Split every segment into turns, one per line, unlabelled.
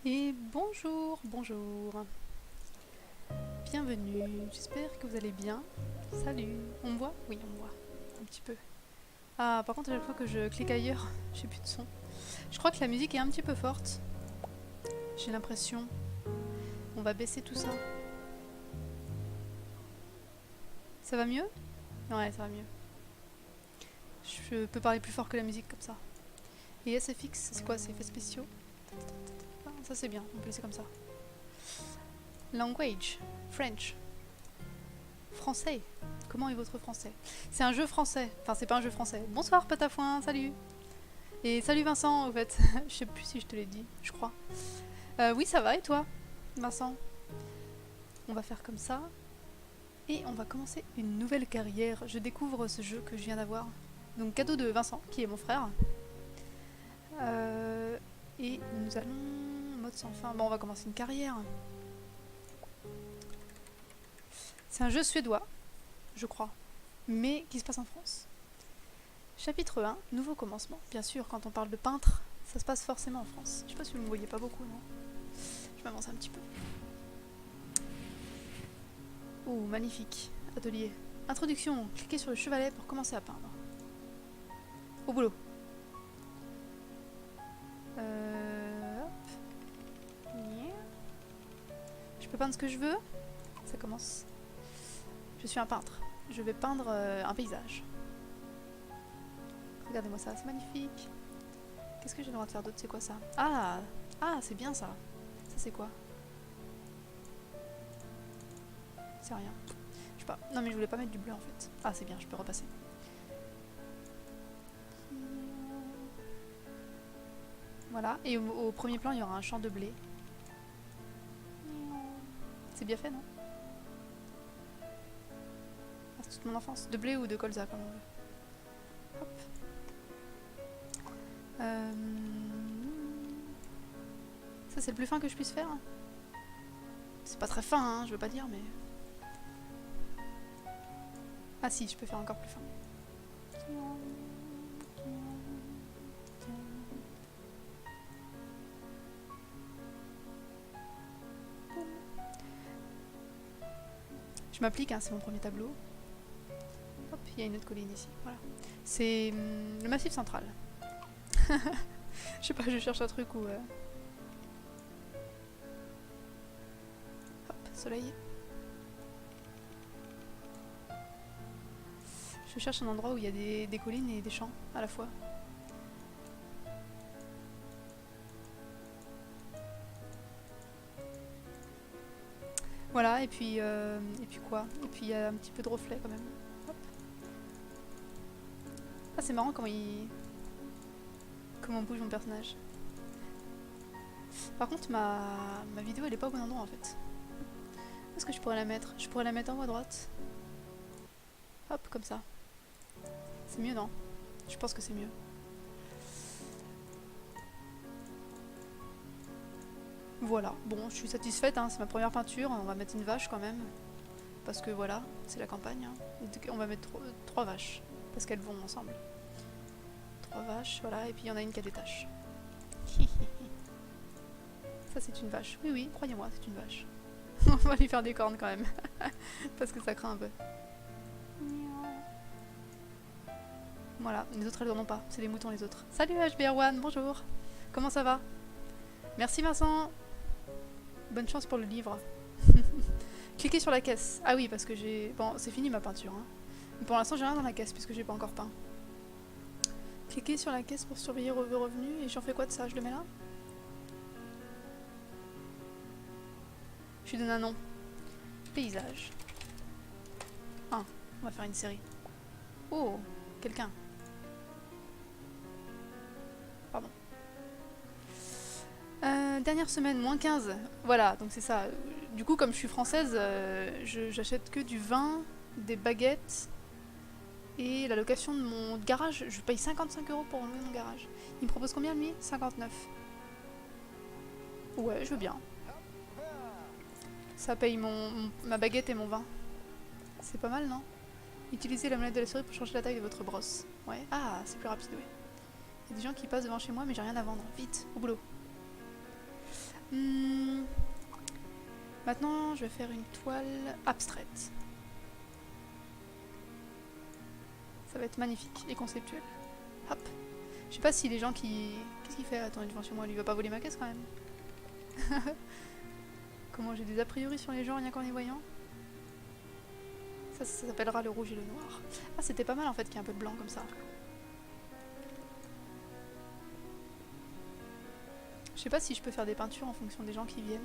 Et bonjour, bonjour. Bienvenue, j'espère que vous allez bien. Salut, on me voit? Oui, on me voit, un petit peu. Ah, par contre, à chaque fois que je clique ailleurs, j'ai plus de son. Je crois que la musique est un petit peu forte. J'ai l'impression. On va baisser tout ça. Ça va mieux? Ouais, ça va mieux. Je peux parler plus fort que la musique comme ça. Et SFX, c'est quoi? C'est effets spéciaux? Ah, ça c'est bien, on peut laisser comme ça. Language, French. Français. Comment est votre français? C'est un jeu français. Enfin, c'est pas un jeu français. Bonsoir, Patafouin, salut. Et salut Vincent, au fait. Je sais plus si je te l'ai dit, je crois. Oui, ça va, et toi, Vincent? On va faire comme ça. Et on va commencer une nouvelle carrière. Je découvre ce jeu que je viens d'avoir. Donc, cadeau de Vincent, qui est mon frère. Et nous allons... Mode sans fin. Bon, on va commencer une carrière. C'est un jeu suédois, je crois, mais qui se passe en France. Chapitre 1, nouveau commencement. Bien sûr, quand on parle de peintre, ça se passe forcément en France. Je sais pas si vous ne me voyez pas beaucoup, non? Je m'avance un petit peu. Oh, magnifique. Atelier. Introduction. Cliquez sur le chevalet pour commencer à peindre. Au boulot. Hop. Je peux peindre ce que je veux? Ça commence. Je suis un peintre. Je vais peindre un paysage. Regardez-moi ça, c'est magnifique. Qu'est-ce que j'ai le droit de faire d'autre? C'est quoi ça? Ah, ah, c'est bien ça. Ça c'est quoi? C'est rien. Je sais pas. Non mais je voulais pas mettre du bleu en fait. Ah c'est bien, je peux repasser. Voilà. Et au premier plan, il y aura un champ de blé. C'est bien fait, non? Ah, c'est toute mon enfance. De blé ou de colza, comme on veut. Hop. Ça, c'est le plus fin que je puisse faire. C'est pas très fin, hein, je veux pas dire, mais... Ah si, je peux faire encore plus fin. Je m'applique, hein, c'est mon premier tableau. Hop, il y a une autre colline ici, voilà. C'est le Massif central. Je sais pas, je cherche un truc où... Hop, soleil. Je cherche un endroit où il y a des collines et des champs à la fois. Voilà, et puis quoi? Et puis il y a un petit peu de reflet quand même. Hop. Ah, c'est marrant comment bouge mon personnage. Par contre, ma vidéo elle est pas au bon endroit en fait. Où est-ce que je pourrais la mettre? Je pourrais la mettre en haut à droite. Hop, comme ça. C'est mieux, non? Je pense que c'est mieux. Voilà, bon, je suis satisfaite, hein, c'est ma première peinture. On va mettre une vache quand même. Parce que voilà, c'est la campagne. Hein. On va mettre 3 vaches. Parce qu'elles vont ensemble. 3 vaches, voilà, et puis il y en a une qui a des taches. Ça, c'est une vache. Oui, oui, croyez-moi, c'est une vache. On va lui faire des cornes quand même. Parce que ça craint un peu. Voilà, les autres elles en ont pas, c'est les moutons les autres. Salut HBR1, bonjour. Comment ça va? Merci Vincent. Bonne chance pour le livre. Cliquez sur la caisse. Ah oui, parce que j'ai... Bon, c'est fini ma peinture. Hein. Mais pour l'instant j'ai rien dans la caisse puisque j'ai pas encore peint. Cliquez sur la caisse pour surveiller vos revenus et j'en fais quoi de ça? Je le mets là? Je lui donne un nom. Paysage. Ah, on va faire une série. Oh, quelqu'un. Pardon. Dernière semaine, moins 15. Voilà, donc c'est ça. Du coup, comme je suis française, j'achète que du vin, des baguettes et la location de mon garage. Je paye 55 € pour louer mon garage. Il me propose combien lui? 59. Ouais, je veux bien. Ça paye ma baguette et mon vin. C'est pas mal, non? Utilisez la molette de la souris pour changer la taille de votre brosse. Ouais. Ah, c'est plus rapide, oui. Il y a des gens qui passent devant chez moi, mais j'ai rien à vendre. Vite, au boulot. Maintenant, je vais faire une toile abstraite. Ça va être magnifique et conceptuel. Hop. Je sais pas si les gens qui... Qu'est-ce qu'il fait? Attends, devant chez moi, lui, il va pas voler ma caisse quand même. Comment j'ai des a priori sur les gens rien qu'en les voyant? Ça s'appellera le rouge et le noir. Ah, c'était pas mal en fait qu'il y ait un peu de blanc comme ça. Je sais pas si je peux faire des peintures en fonction des gens qui viennent.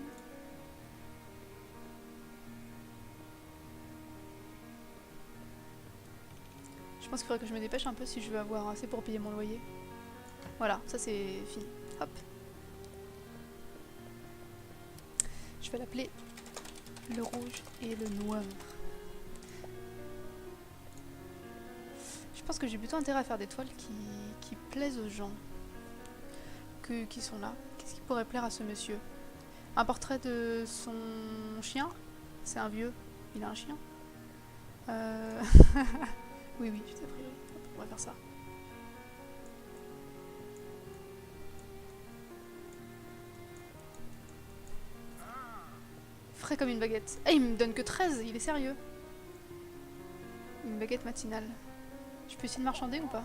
Je pense qu'il faudrait que je me dépêche un peu si je veux avoir assez pour payer mon loyer. Voilà, ça c'est fini. Hop. Je vais l'appeler le rouge et le noir. Je pense que j'ai plutôt intérêt à faire des toiles qui plaisent aux gens. Qui sont là. Qu'est-ce qui pourrait plaire à ce monsieur? Un portrait de son chien? C'est un vieux. Il a un chien? Oui, oui, tout à priori. On va faire ça. Frais comme une baguette. Eh, il me donne que 13, il est sérieux. Une baguette matinale. Je peux essayer de marchander ou pas?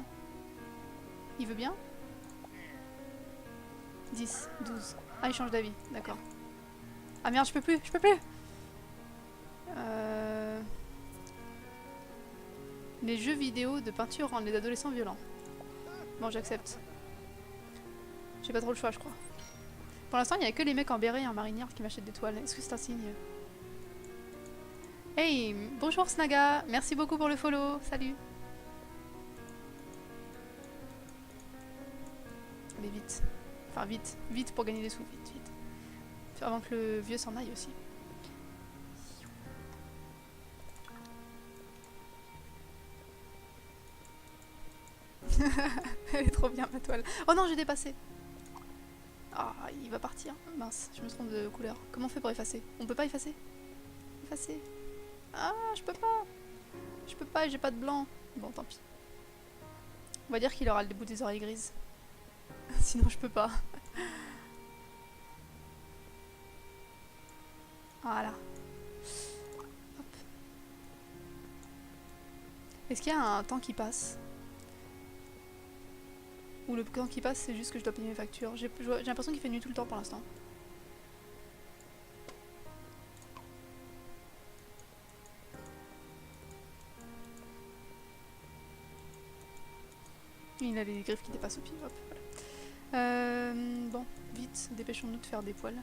Il veut bien? 10, 12. Ah, il change d'avis, d'accord. Ah merde, je peux plus, je peux plus. Les jeux vidéo de peinture rendent les adolescents violents. Bon, j'accepte. J'ai pas trop le choix, je crois. Pour l'instant, il n'y a que les mecs en béret et en marinière qui m'achètent des toiles. Est-ce que c'est un signe? Hey, bonjour Snaga, merci beaucoup pour le follow, salut. Allez, vite. Enfin, vite, vite pour gagner des sous, vite, vite. Avant que le vieux s'en aille aussi. Elle est trop bien ma toile. Oh non, j'ai dépassé. Ah, il va partir. Mince, je me trompe de couleur. Comment on fait pour effacer? On peut pas effacer? Effacer. Ah, je peux pas. Je peux pas et j'ai pas de blanc. Bon, tant pis. On va dire qu'il aura le bout des oreilles grises. Sinon, je peux pas. Voilà. Hop. Est-ce qu'il y a un temps qui passe? Ou le temps qui passe, c'est juste que je dois payer mes factures. J'ai l'impression qu'il fait nuit tout le temps pour l'instant. Il a les griffes qui dépassent au pied. Hop, voilà. Bon, vite, dépêchons-nous de faire des poils.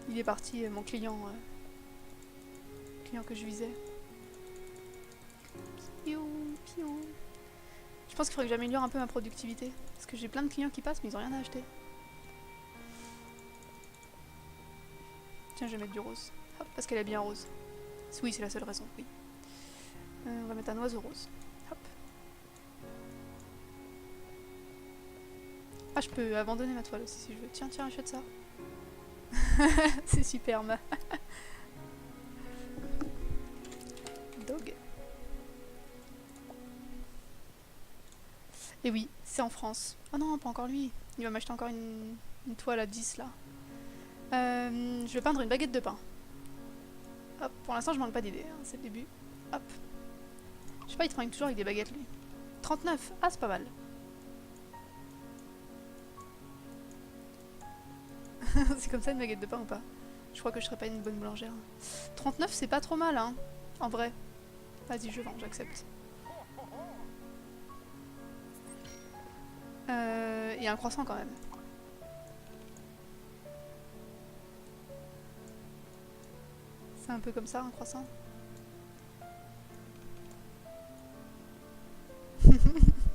Il est parti, mon client, client que je visais. Piou, piou. Je pense qu'il faudrait que j'améliore un peu ma productivité. Parce que j'ai plein de clients qui passent, mais ils ont rien à acheter. Tiens, je vais mettre du rose. Hop, parce qu'elle est bien rose. Oui, c'est la seule raison, oui. On va mettre un oiseau rose. Hop. Ah, je peux abandonner ma toile aussi si je veux. Tiens, tiens, achète ça. C'est superbe. Dog. Et oui, c'est en France. Oh non, pas encore lui. Il va m'acheter encore une toile à 10 là. Je vais peindre une baguette de pain. Hop, pour l'instant je manque pas d'idées, hein, c'est le début. Hop. Je sais pas, il travaille toujours avec des baguettes lui. 39, ah c'est pas mal. C'est comme ça une baguette de pain ou pas? Je crois que je serais pas une bonne boulangère. 39 c'est pas trop mal hein, en vrai. Vas-y je vends, j'accepte. Il y a un croissant quand même. C'est un peu comme ça, un croissant.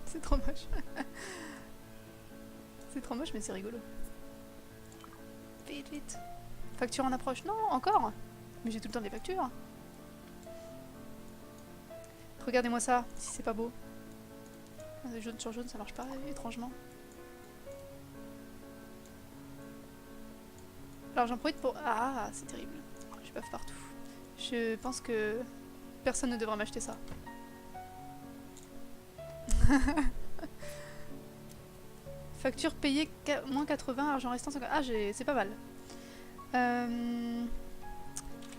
C'est trop moche. C'est trop moche, mais c'est rigolo. Vite, vite. Facture en approche. Non, encore. Mais j'ai tout le temps des factures. Regardez-moi ça, si c'est pas beau. Jaune sur jaune, ça marche pas, étrangement. Alors j'en profite pour... Ah, c'est terrible. Je baffe partout. Je pense que personne ne devrait m'acheter ça. Facture payée moins 80, argent restant 50. Ah, c'est pas mal.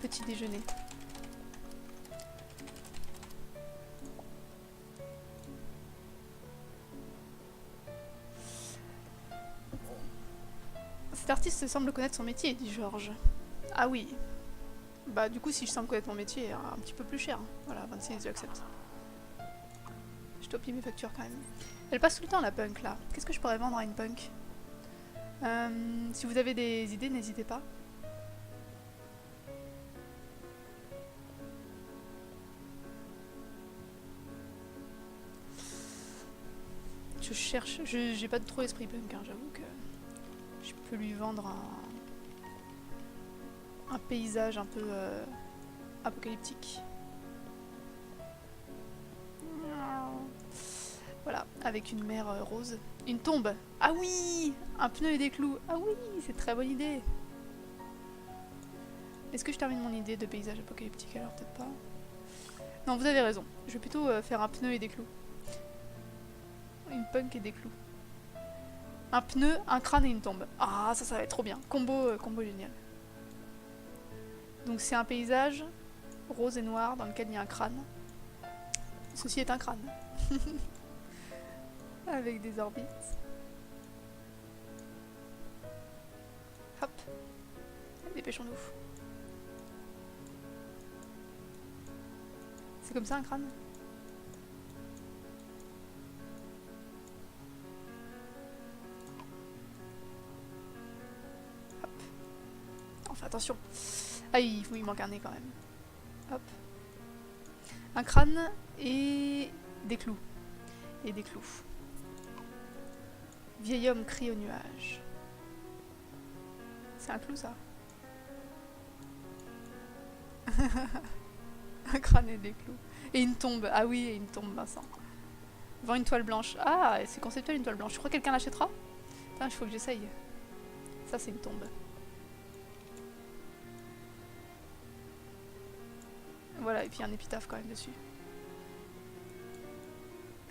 Petit déjeuner. Cet artiste semble connaître son métier, dit Georges. Ah oui. Bah du coup si je semble connaître mon métier, un petit peu plus cher. Voilà, 26, j'accepte. Je dois payer mes factures quand même. Elle passe tout le temps la punk là. Qu'est-ce que je pourrais vendre à une punk? Si vous avez des idées, n'hésitez pas. Je cherche, j'ai pas trop esprit punk, hein, j'avoue que je peux lui vendre un paysage un peu apocalyptique. Voilà, avec une mer rose. Une tombe. Ah oui, un pneu et des clous. Ah oui, c'est très bonne idée. Est-ce que je termine mon idée de paysage apocalyptique alors? Peut-être pas. Non, vous avez raison. Je vais plutôt faire un pneu et des clous. Une punk et des clous. Un pneu, un crâne et une tombe. Ah, ça va être trop bien. Combo génial. Donc c'est un paysage rose et noir dans lequel il y a un crâne. Ceci est un crâne. Avec des orbites. Hop. Dépêchons-nous. C'est comme ça un crâne? Hop. Enfin attention. Ah il manque un nez quand même. Hop. Un crâne et des clous. Et des clous. Vieil homme crie au nuage. C'est un clou ça. Un crâne et des clous. Et une tombe. Ah oui, et une tombe, Vincent. Vend une toile blanche. Ah, c'est conceptuel une toile blanche. Je crois que quelqu'un l'achètera. Putain, il faut que j'essaye. Ça, c'est une tombe. Voilà, et puis un épitaphe quand même dessus.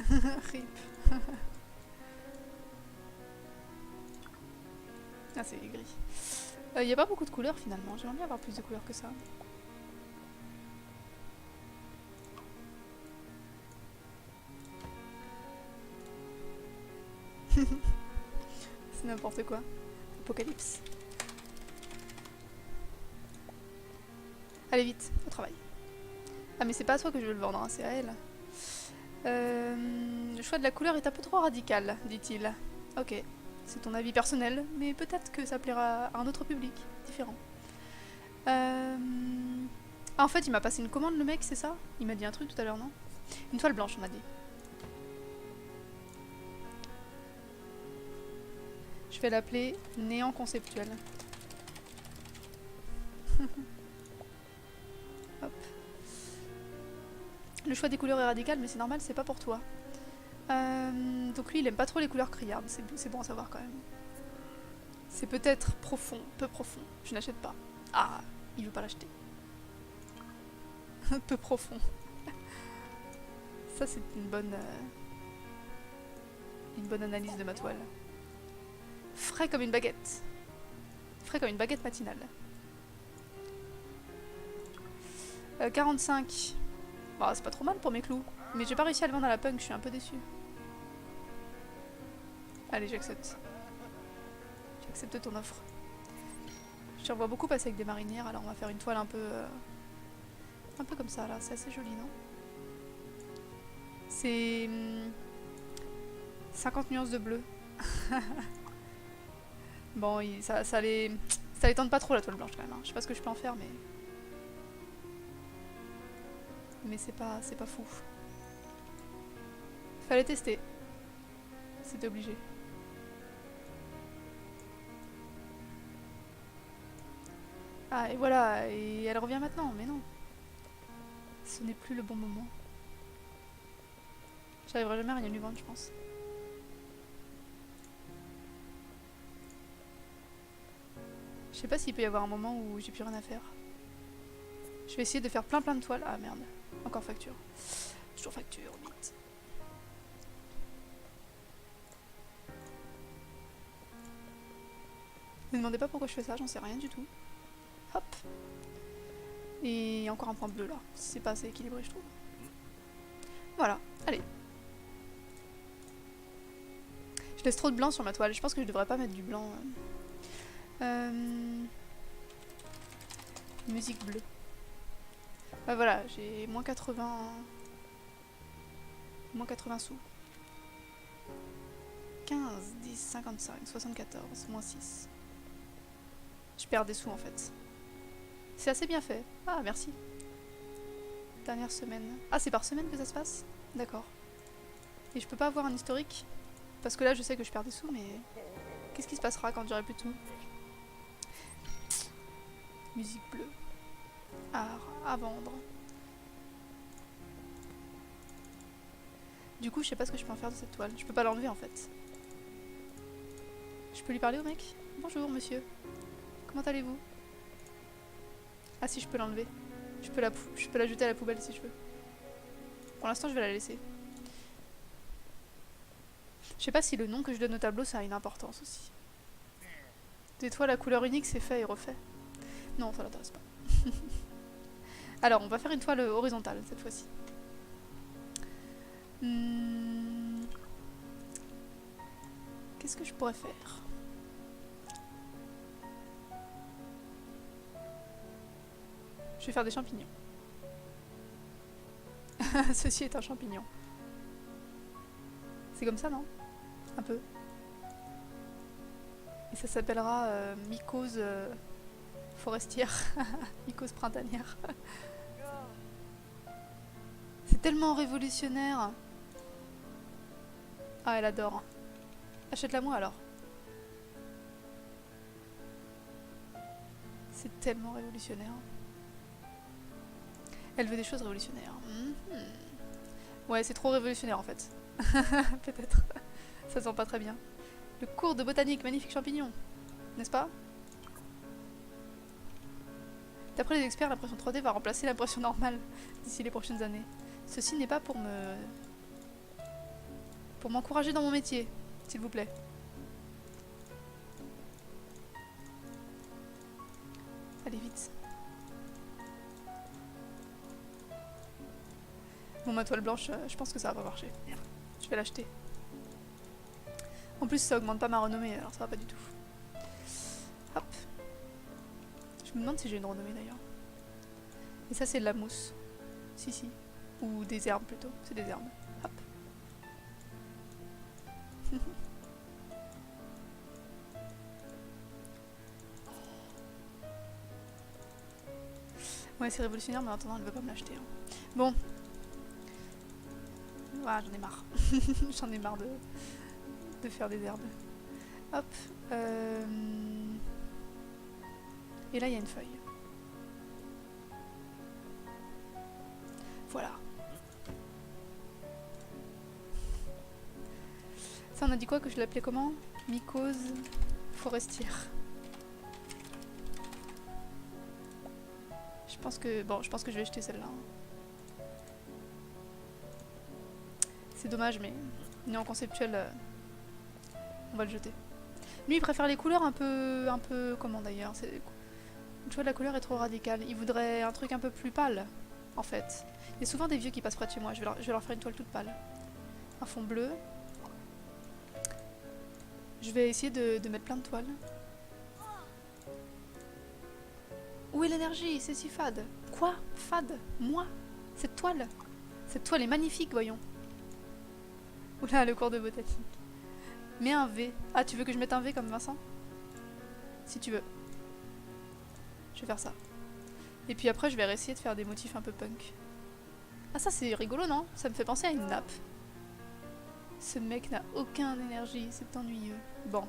Rip. Ah, c'est gris. Il n'y a pas beaucoup de couleurs finalement. J'aimerais bien avoir plus de couleurs que ça. C'est n'importe quoi. Apocalypse. Allez vite, au travail. Ah mais c'est pas à toi que je veux le vendre, hein, c'est à elle. Le choix de la couleur est un peu trop radical, dit-il. Ok, c'est ton avis personnel, mais peut-être que ça plaira à un autre public, différent. Ah, en fait, il m'a passé une commande, le mec, c'est ça? Il m'a dit un truc tout à l'heure, non? Une toile blanche, on m'a dit. Je vais l'appeler Néant conceptuel. Hop. Le choix des couleurs est radical, mais c'est normal, c'est pas pour toi. Donc lui, il aime pas trop les couleurs criardes, c'est bon à savoir quand même. C'est peut-être profond, peu profond. Je n'achète pas. Ah, il veut pas l'acheter. Peu profond. Ça, c'est une bonne analyse de ma toile. Frais comme une baguette. Frais comme une baguette matinale. 45. Bon, c'est pas trop mal pour mes clous. Mais j'ai pas réussi à le vendre à la punk, je suis un peu déçue. Allez, j'accepte. J'accepte ton offre. Je t'en vois beaucoup passer avec des marinières, alors on va faire une toile un peu comme ça, là. C'est assez joli, non? C'est... 50 nuances de bleu. Bon, ça les tente pas trop, la toile blanche, quand même. Hein. Je sais pas ce que je peux en faire, mais... mais c'est pas fou. Fallait tester. C'était obligé. Ah, et voilà, et elle revient maintenant, mais non. Ce n'est plus le bon moment. J'arriverai jamais à rien lui vendre, je pense. Je sais pas s'il peut y avoir un moment où j'ai plus rien à faire. Je vais essayer de faire plein de toiles. Ah merde, encore facture. Toujours facture, vite. Ne me demandez pas pourquoi je fais ça, j'en sais rien du tout. Hop. Et encore un point bleu là. C'est pas assez équilibré, je trouve. Voilà, allez. Je laisse trop de blanc sur ma toile. Je pense que je devrais pas mettre du blanc. Musique bleue. Bah voilà, j'ai moins 80... Moins 80 sous. 15, 10, 55, 74, moins 6. Je perds des sous en fait. C'est assez bien fait. Ah, merci. Dernière semaine. Ah, c'est par semaine que ça se passe? D'accord. Et je peux pas avoir un historique? Parce que là, je sais que je perds des sous, mais... Qu'est-ce qui se passera quand j'aurai plus de sous? Musique bleue. Art à vendre. Du coup, je sais pas ce que je peux en faire de cette toile. Je peux pas l'enlever en fait. Je peux lui parler au mec? Bonjour monsieur. Comment allez-vous? Ah si, je peux l'enlever. Je peux la jeter à la poubelle si je veux. Pour l'instant, je vais la laisser. Je sais pas si le nom que je donne au tableau, ça a une importance aussi. Des toiles à couleur unique, c'est fait et refait. Non, ça l'intéresse pas. Alors, on va faire une toile horizontale cette fois-ci. Qu'est-ce que je pourrais faire? Je vais faire des champignons. Ceci est un champignon. C'est comme ça, non? Un peu. Et ça s'appellera mycose forestière. Mycose printanière. C'est tellement révolutionnaire. Ah, elle adore. Achète-la moi alors. C'est tellement révolutionnaire. Elle veut des choses révolutionnaires. Ouais, c'est trop révolutionnaire en fait. Peut-être. Ça sent pas très bien. Le cours de botanique, magnifique champignon. N'est-ce pas? D'après les experts, l'impression 3D va remplacer l'impression normale d'ici les prochaines années. Ceci n'est pas pour m'encourager dans mon métier, s'il vous plaît. Allez, vite. Bon, ma toile blanche, je pense que ça va pas marcher. Je vais l'acheter. En plus, ça augmente pas ma renommée, alors ça va pas du tout. Hop. Je me demande si j'ai une renommée d'ailleurs. Et ça, c'est de la mousse. Si. Ou des herbes plutôt. C'est des herbes. Hop. Ouais, c'est révolutionnaire, mais en attendant, elle veut pas me l'acheter. Hein. Bon. Ah, j'en ai marre. J'en ai marre de faire des herbes. Hop. Et là, il y a une feuille. Voilà. Ça, on a dit quoi? Que je l'appelais comment? Mycose forestière. Je pense que je vais jeter celle-là. C'est dommage, mais néant conceptuel, on va le jeter. Lui, il préfère les couleurs un peu comment d'ailleurs? Le choix de la couleur est trop radical. Il voudrait un truc un peu plus pâle, en fait. Il y a souvent des vieux qui passent près de chez moi. Je vais leur faire une toile toute pâle. Un fond bleu. Je vais essayer de mettre plein de toiles. Où est l'énergie? C'est si fade. Quoi? Fade? Moi? Cette toile? Cette toile est magnifique, voyons. Oula, le cours de botanique. Mets un V. Ah, tu veux que je mette un V comme Vincent? Si tu veux. Je vais faire ça. Et puis après, je vais essayer de faire des motifs un peu punk. Ah ça c'est rigolo non? Ça me fait penser à une nappe. Ce mec n'a aucune énergie, c'est ennuyeux. Bon.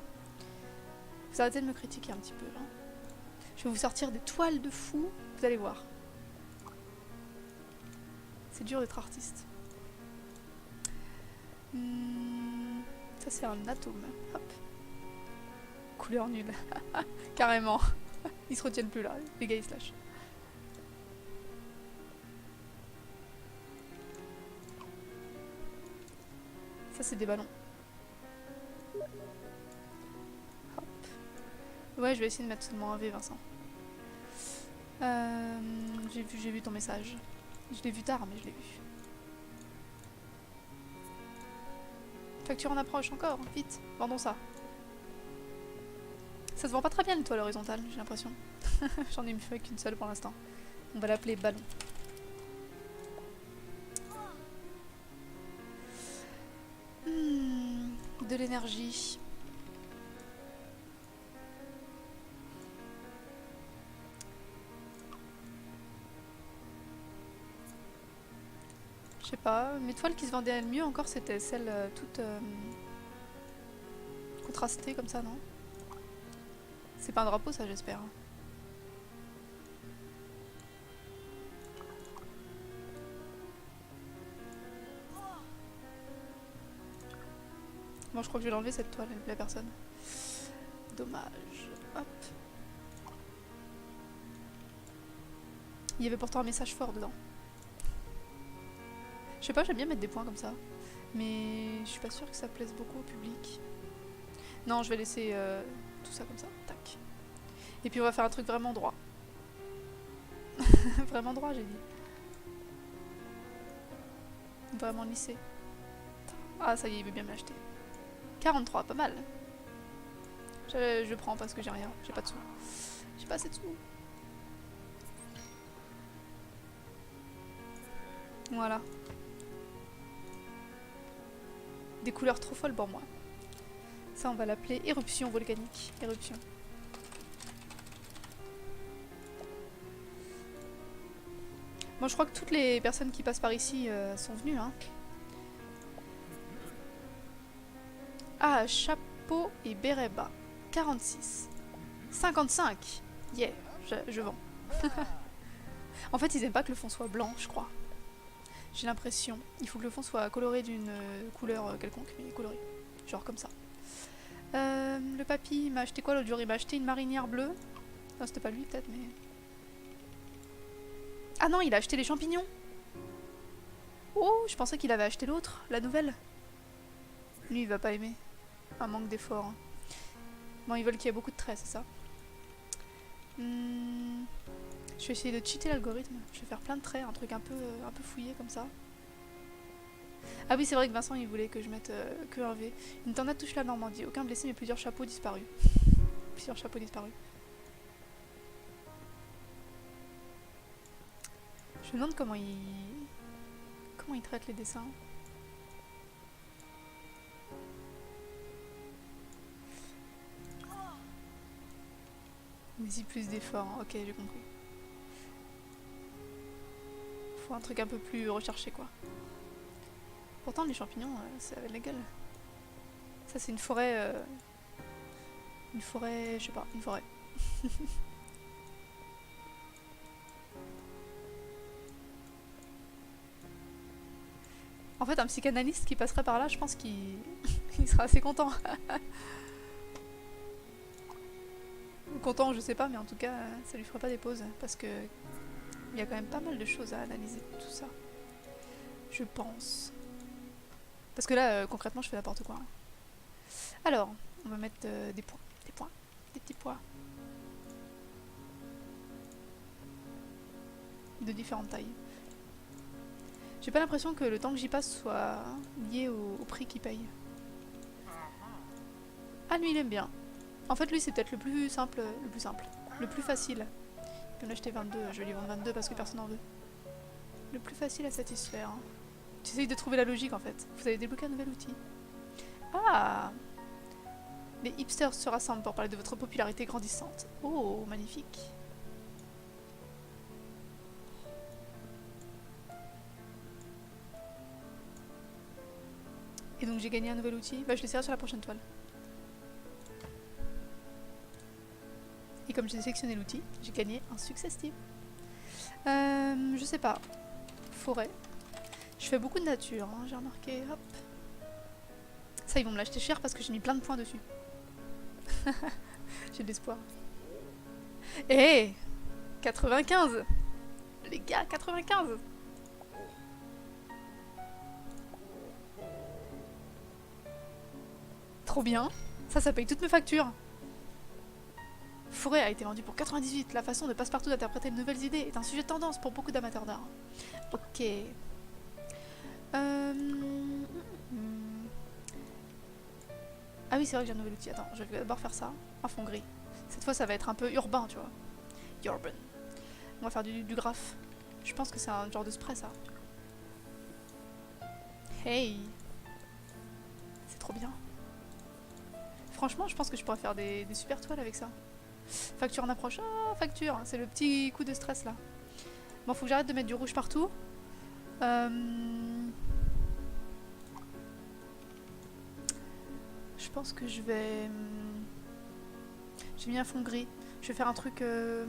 Vous arrêtez de me critiquer un petit peu là. Je vais vous sortir des toiles de fou, vous allez voir. C'est dur d'être artiste. Ça c'est un atome. Hop. Couleur nulle. Carrément. Ils se retiennent plus là. Les gars ils se lâchent. Ça c'est des ballons. Hop. Ouais je vais essayer de mettre seulement un V Vincent. J'ai vu ton message. Je l'ai vu tard mais je l'ai vu. Facture en approche encore, vite, vendons ça. Ça se vend pas très bien les toiles horizontales, j'ai l'impression. J'en ai fait qu'une seule pour l'instant. On va l'appeler ballon. De l'énergie. Je sais pas, mes toiles qui se vendaient le mieux encore c'était celles toutes contrastées comme ça, non? C'est pas un drapeau ça j'espère. Bon je crois que je vais l'enlever cette toile, elle plaît à personne. Dommage. Hop. Il y avait pourtant un message fort dedans. Je sais pas, j'aime bien mettre des points comme ça. Mais je suis pas sûre que ça plaise beaucoup au public. Non, je vais laisser tout ça comme ça. Tac. Et puis on va faire un truc vraiment droit. Vraiment droit, j'ai dit. Vraiment lissé. Ah, ça y est, il veut bien me l'acheter. 43, pas mal. Je prends parce que j'ai rien. J'ai pas de sous. J'ai pas assez de sous. Voilà. Des couleurs trop folles pour moi. Ça, on va l'appeler éruption volcanique. Éruption. Bon, je crois que toutes les personnes qui passent par ici sont venues. Hein. Ah, chapeau et béret bas. 46. 55. Yeah, je vends. En fait, ils aiment pas que le fond soit blanc, je crois. J'ai l'impression. Il faut que le fond soit coloré d'une couleur quelconque, mais coloré. Genre comme ça. Le papy m'a acheté quoi l'autre jour? Il m'a acheté une marinière bleue. Non, c'était pas lui peut-être, mais... Ah non, il a acheté les champignons. Oh, je pensais qu'il avait acheté l'autre, la nouvelle. Lui, il va pas aimer. Un manque d'effort. Hein. Bon, ils veulent qu'il y ait beaucoup de traits, c'est ça. Je vais essayer de cheater l'algorithme. Je vais faire plein de traits, un truc un peu fouillé comme ça. Ah oui, c'est vrai que Vincent, il voulait que je mette que un V. Une tornade touche la Normandie. Aucun blessé, mais plusieurs chapeaux disparus. Plusieurs chapeaux disparus. Je me demande comment il traite les dessins. Mais si plus d'efforts, hein. Ok, j'ai compris. Faut un truc un peu plus recherché quoi. Pourtant les champignons, ça avait de la gueule. Ça c'est une forêt... Une forêt... je sais pas, une forêt. En fait un psychanalyste qui passerait par là, je pense qu'il sera assez content. Content, je sais pas, mais en tout cas, ça lui fera pas des pauses. Parce que il y a quand même pas mal de choses à analyser de tout ça. Je pense. Parce que là, concrètement, je fais n'importe quoi. Alors, on va mettre des points. Des points. Des petits points. De différentes tailles. J'ai pas l'impression que le temps que j'y passe soit lié au prix qu'il paye. Ah, lui, il aime bien. En fait, lui, c'est peut-être le plus simple. Le plus facile. Il peut m'acheter 22, je vais lui vendre 22 parce que personne n'en veut. Le plus facile à satisfaire. Hein. J'essaye de trouver la logique en fait. Vous avez débloqué un nouvel outil. Ah! Les hipsters se rassemblent pour parler de votre popularité grandissante. Oh, magnifique. Et donc j'ai gagné un nouvel outil. Bah je l'essaierai sur la prochaine toile. Et comme j'ai sélectionné l'outil, j'ai gagné un success team. Je sais pas. Forêt. Je fais beaucoup de nature, hein, j'ai remarqué. Hop. Ça, ils vont me l'acheter cher parce que j'ai mis plein de points dessus. J'ai de l'espoir. Eh 95. Les gars, 95. Trop bien. Ça paye toutes mes factures. Forêt a été vendue pour 98. La façon de passe-partout d'interpréter de nouvelles idées est un sujet de tendance pour beaucoup d'amateurs d'art. Ok. Ah oui, c'est vrai que j'ai un nouvel outil. Attends, je vais d'abord faire ça. Un fond gris. Cette fois, ça va être un peu urbain, tu vois. Urban. On va faire du graphe. Je pense que c'est un genre de spray, ça. Hey. C'est trop bien. Franchement, je pense que je pourrais faire des super toiles avec ça. Facture en approche. Ah, facture. C'est le petit coup de stress, là. Bon, faut que j'arrête de mettre du rouge partout. Je pense que je vais... J'ai mis un fond gris. Je vais faire un truc... Je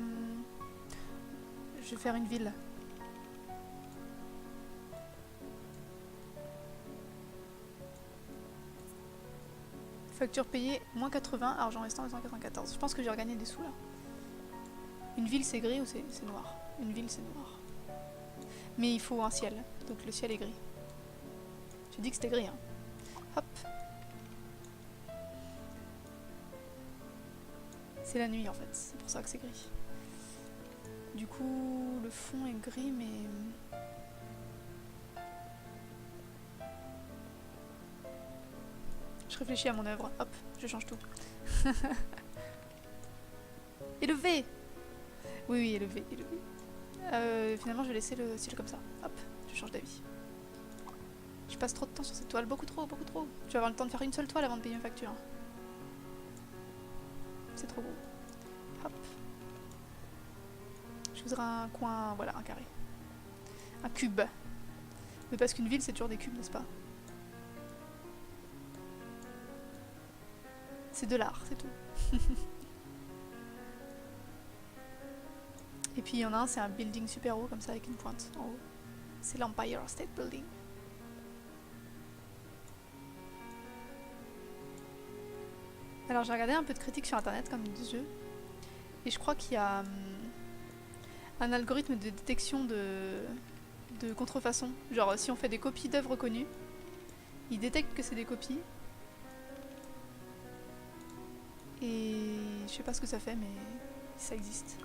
vais faire une ville. Facture payée, moins 80, argent restant 294. Je pense que j'ai regagné des sous là. Une ville c'est gris ou c'est noir? Une ville c'est noir. Mais il faut un ciel, donc le ciel est gris. J'ai dit que c'était gris, hein. Hop. C'est la nuit en fait, c'est pour ça que c'est gris. Du coup, le fond est gris, mais... Je réfléchis à mon œuvre. Hop, je change tout. Élevé. Oui, élevé, élevé. Finalement, je vais laisser le style comme ça. Hop, je change d'avis. Je passe trop de temps sur cette toile, beaucoup trop, beaucoup trop. Tu vas avoir le temps de faire une seule toile avant de payer une facture. C'est trop gros. Hop. Je voudrais un coin, voilà, un carré. Un cube. Mais parce qu'une ville, c'est toujours des cubes, n'est-ce pas? C'est de l'art, c'est tout. Et puis il y en a un, c'est un building super haut, comme ça, avec une pointe en haut. C'est l'Empire State Building. Alors j'ai regardé un peu de critiques sur internet comme des jeux. Et je crois qu'il y a un algorithme de détection de contrefaçon. Genre si on fait des copies d'œuvres connues, il détecte que c'est des copies. Et je sais pas ce que ça fait, mais ça existe.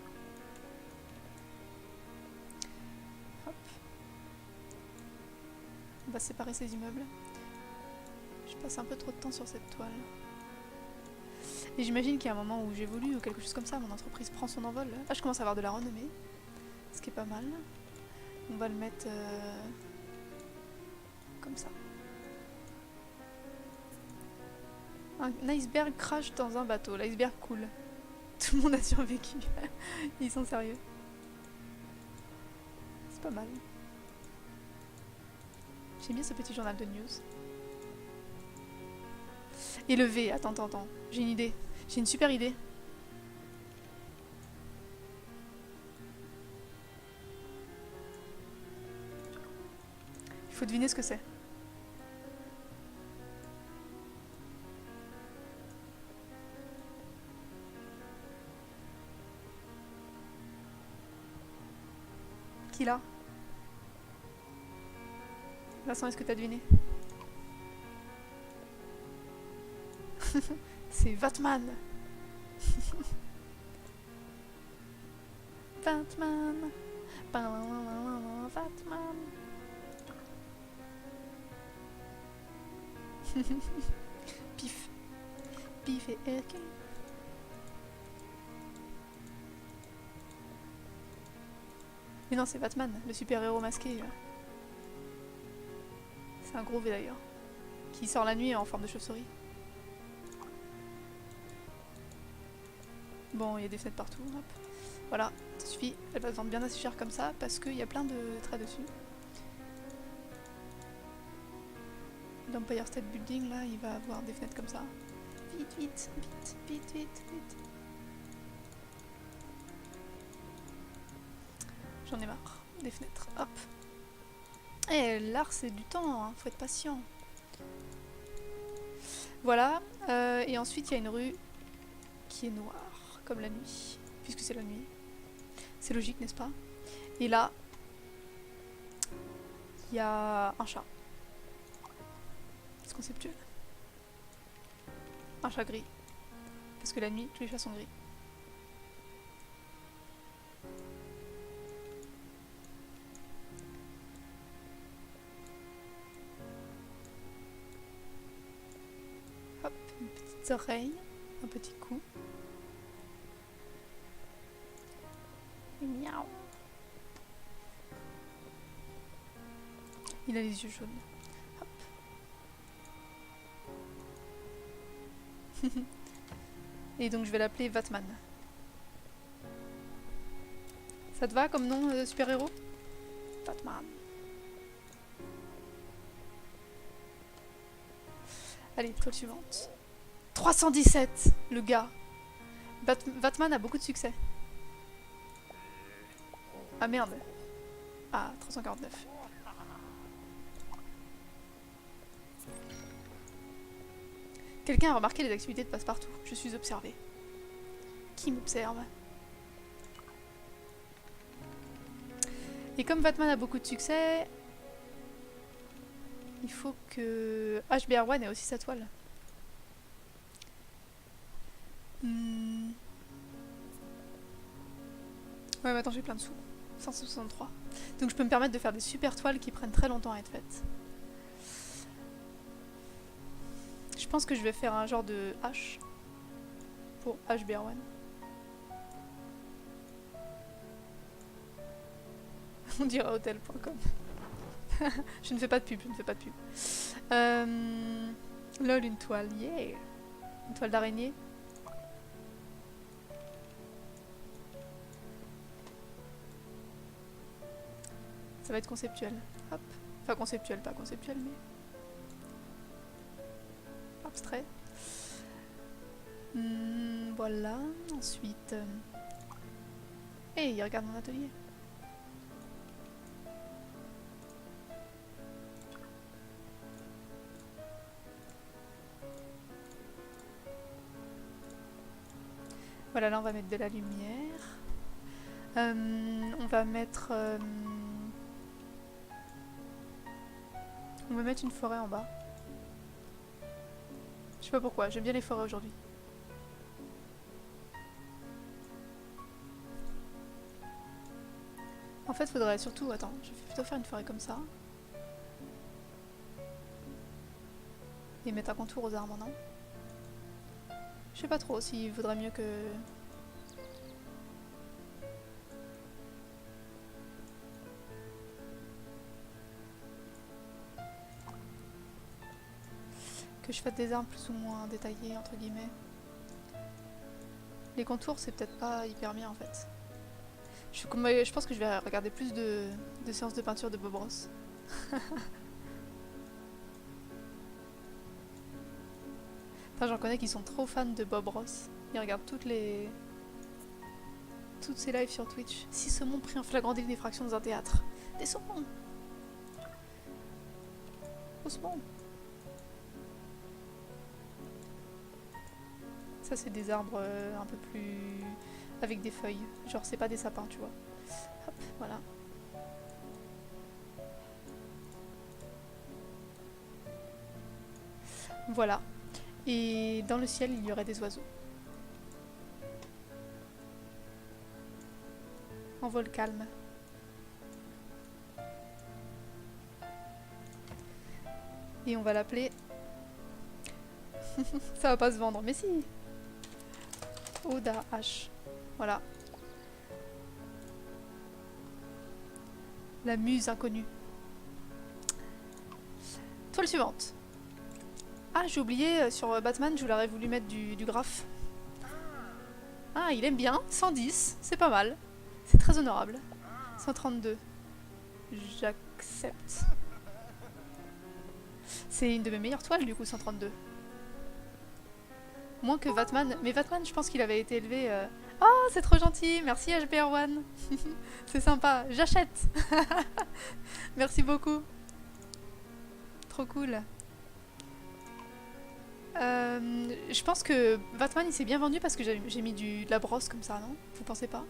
Hop. On va séparer ces immeubles. Je passe un peu trop de temps sur cette toile. Et j'imagine qu'il y a un moment où j'évolue ou quelque chose comme ça, mon entreprise prend son envol. Ah, je commence à avoir de la renommée, ce qui est pas mal. On va le mettre comme ça. Un iceberg crash dans un bateau. L'iceberg coule. Tout le monde a survécu. Ils sont sérieux. C'est pas mal. J'aime bien ce petit journal de news. Élevé. Attends. J'ai une idée. J'ai une super idée. Il faut deviner ce que c'est. Qui là? Vincent, est-ce que t'as deviné? C'est Batman. Batman. Batman. Pif. Pif et Hercule. Mais non, c'est Batman, le super-héros masqué. C'est un gros V d'ailleurs. Qui sort la nuit en forme de chauve-souris. Bon, il y a des fenêtres partout. Hop. Voilà, ça suffit. Elle va se vendre bien assez cher comme ça parce qu'il y a plein de traits dessus. l'Empire State Building, là, il va avoir des fenêtres comme ça. Vite, vite, vite, vite, vite, vite. J'en ai marre. Des fenêtres, hop. Et l'art, c'est du temps, hein, faut être patient. Voilà, et ensuite, il y a une rue qui est noire, comme la nuit, puisque c'est la nuit. C'est logique, n'est-ce pas? Et là, il y a un chat. C'est conceptuel. Un chat gris. Parce que la nuit, tous les chats sont gris. Hop, une petite oreille, un petit cou. Miaou. Il a les yeux jaunes. Hop. Et donc je vais l'appeler Batman. Ça te va comme nom de super-héros? Batman. Allez, toile suivante. 317, le gars. Batman a beaucoup de succès. Ah merde. Ah, 349. Quelqu'un a remarqué les activités de Passepartout. Je suis observé. Qui m'observe? Et comme Batman a beaucoup de succès, il faut que HBR1 ait aussi sa toile. Ouais, mais attends, j'ai plein de sous. 563. Donc je peux me permettre de faire des super toiles qui prennent très longtemps à être faites. Je pense que je vais faire un genre de H pour HBR1. On dirait hotel.com. Je ne fais pas de pub, je ne fais pas de pub. Lol, une toile, yeah! Une toile d'araignée. Ça va être conceptuel. Hop. Enfin conceptuel, pas conceptuel, mais... abstrait. Voilà. Ensuite... Hey, regarde mon atelier. Voilà, là on va mettre de la lumière. On va mettre... on va mettre une forêt en bas. Je sais pas pourquoi, j'aime bien les forêts aujourd'hui. En fait, faudrait surtout... Attends, je vais plutôt faire une forêt comme ça. Et mettre un contour aux arbres, non? Je sais pas trop s'il vaudrait mieux que... que je fasse des arbres plus ou moins détaillés, entre guillemets. Les contours, c'est peut-être pas hyper bien en fait. Je pense que je vais regarder plus de séances de peinture de Bob Ross. J'en connais qui sont trop fans de Bob Ross. Ils regardent toutes ces lives sur Twitch. Si Saumon prit un flagrant délit d'effraction dans un théâtre. Des saumons! Au saumon! Ça c'est des arbres un peu plus... avec des feuilles. Genre c'est pas des sapins, tu vois. Hop, voilà. Voilà. Et dans le ciel, il y aurait des oiseaux. En vol calme. Et on va l'appeler... Ça va pas se vendre, mais si. Oda H. Voilà. La muse inconnue. Toile suivante. Ah, j'ai oublié, sur Batman, je l'aurais voulu mettre du graphe. Ah, il aime bien. 110, c'est pas mal. C'est très honorable. 132. J'accepte. C'est une de mes meilleures toiles du coup, 132. Moins que Vatman. Mais Vatman, je pense qu'il avait été élevé... Oh, c'est trop gentil. Merci HBR1. C'est sympa. J'achète. Merci beaucoup. Trop cool. Je pense que Vatman il s'est bien vendu parce que j'ai mis de la brosse comme ça, non? Vous pensez pas?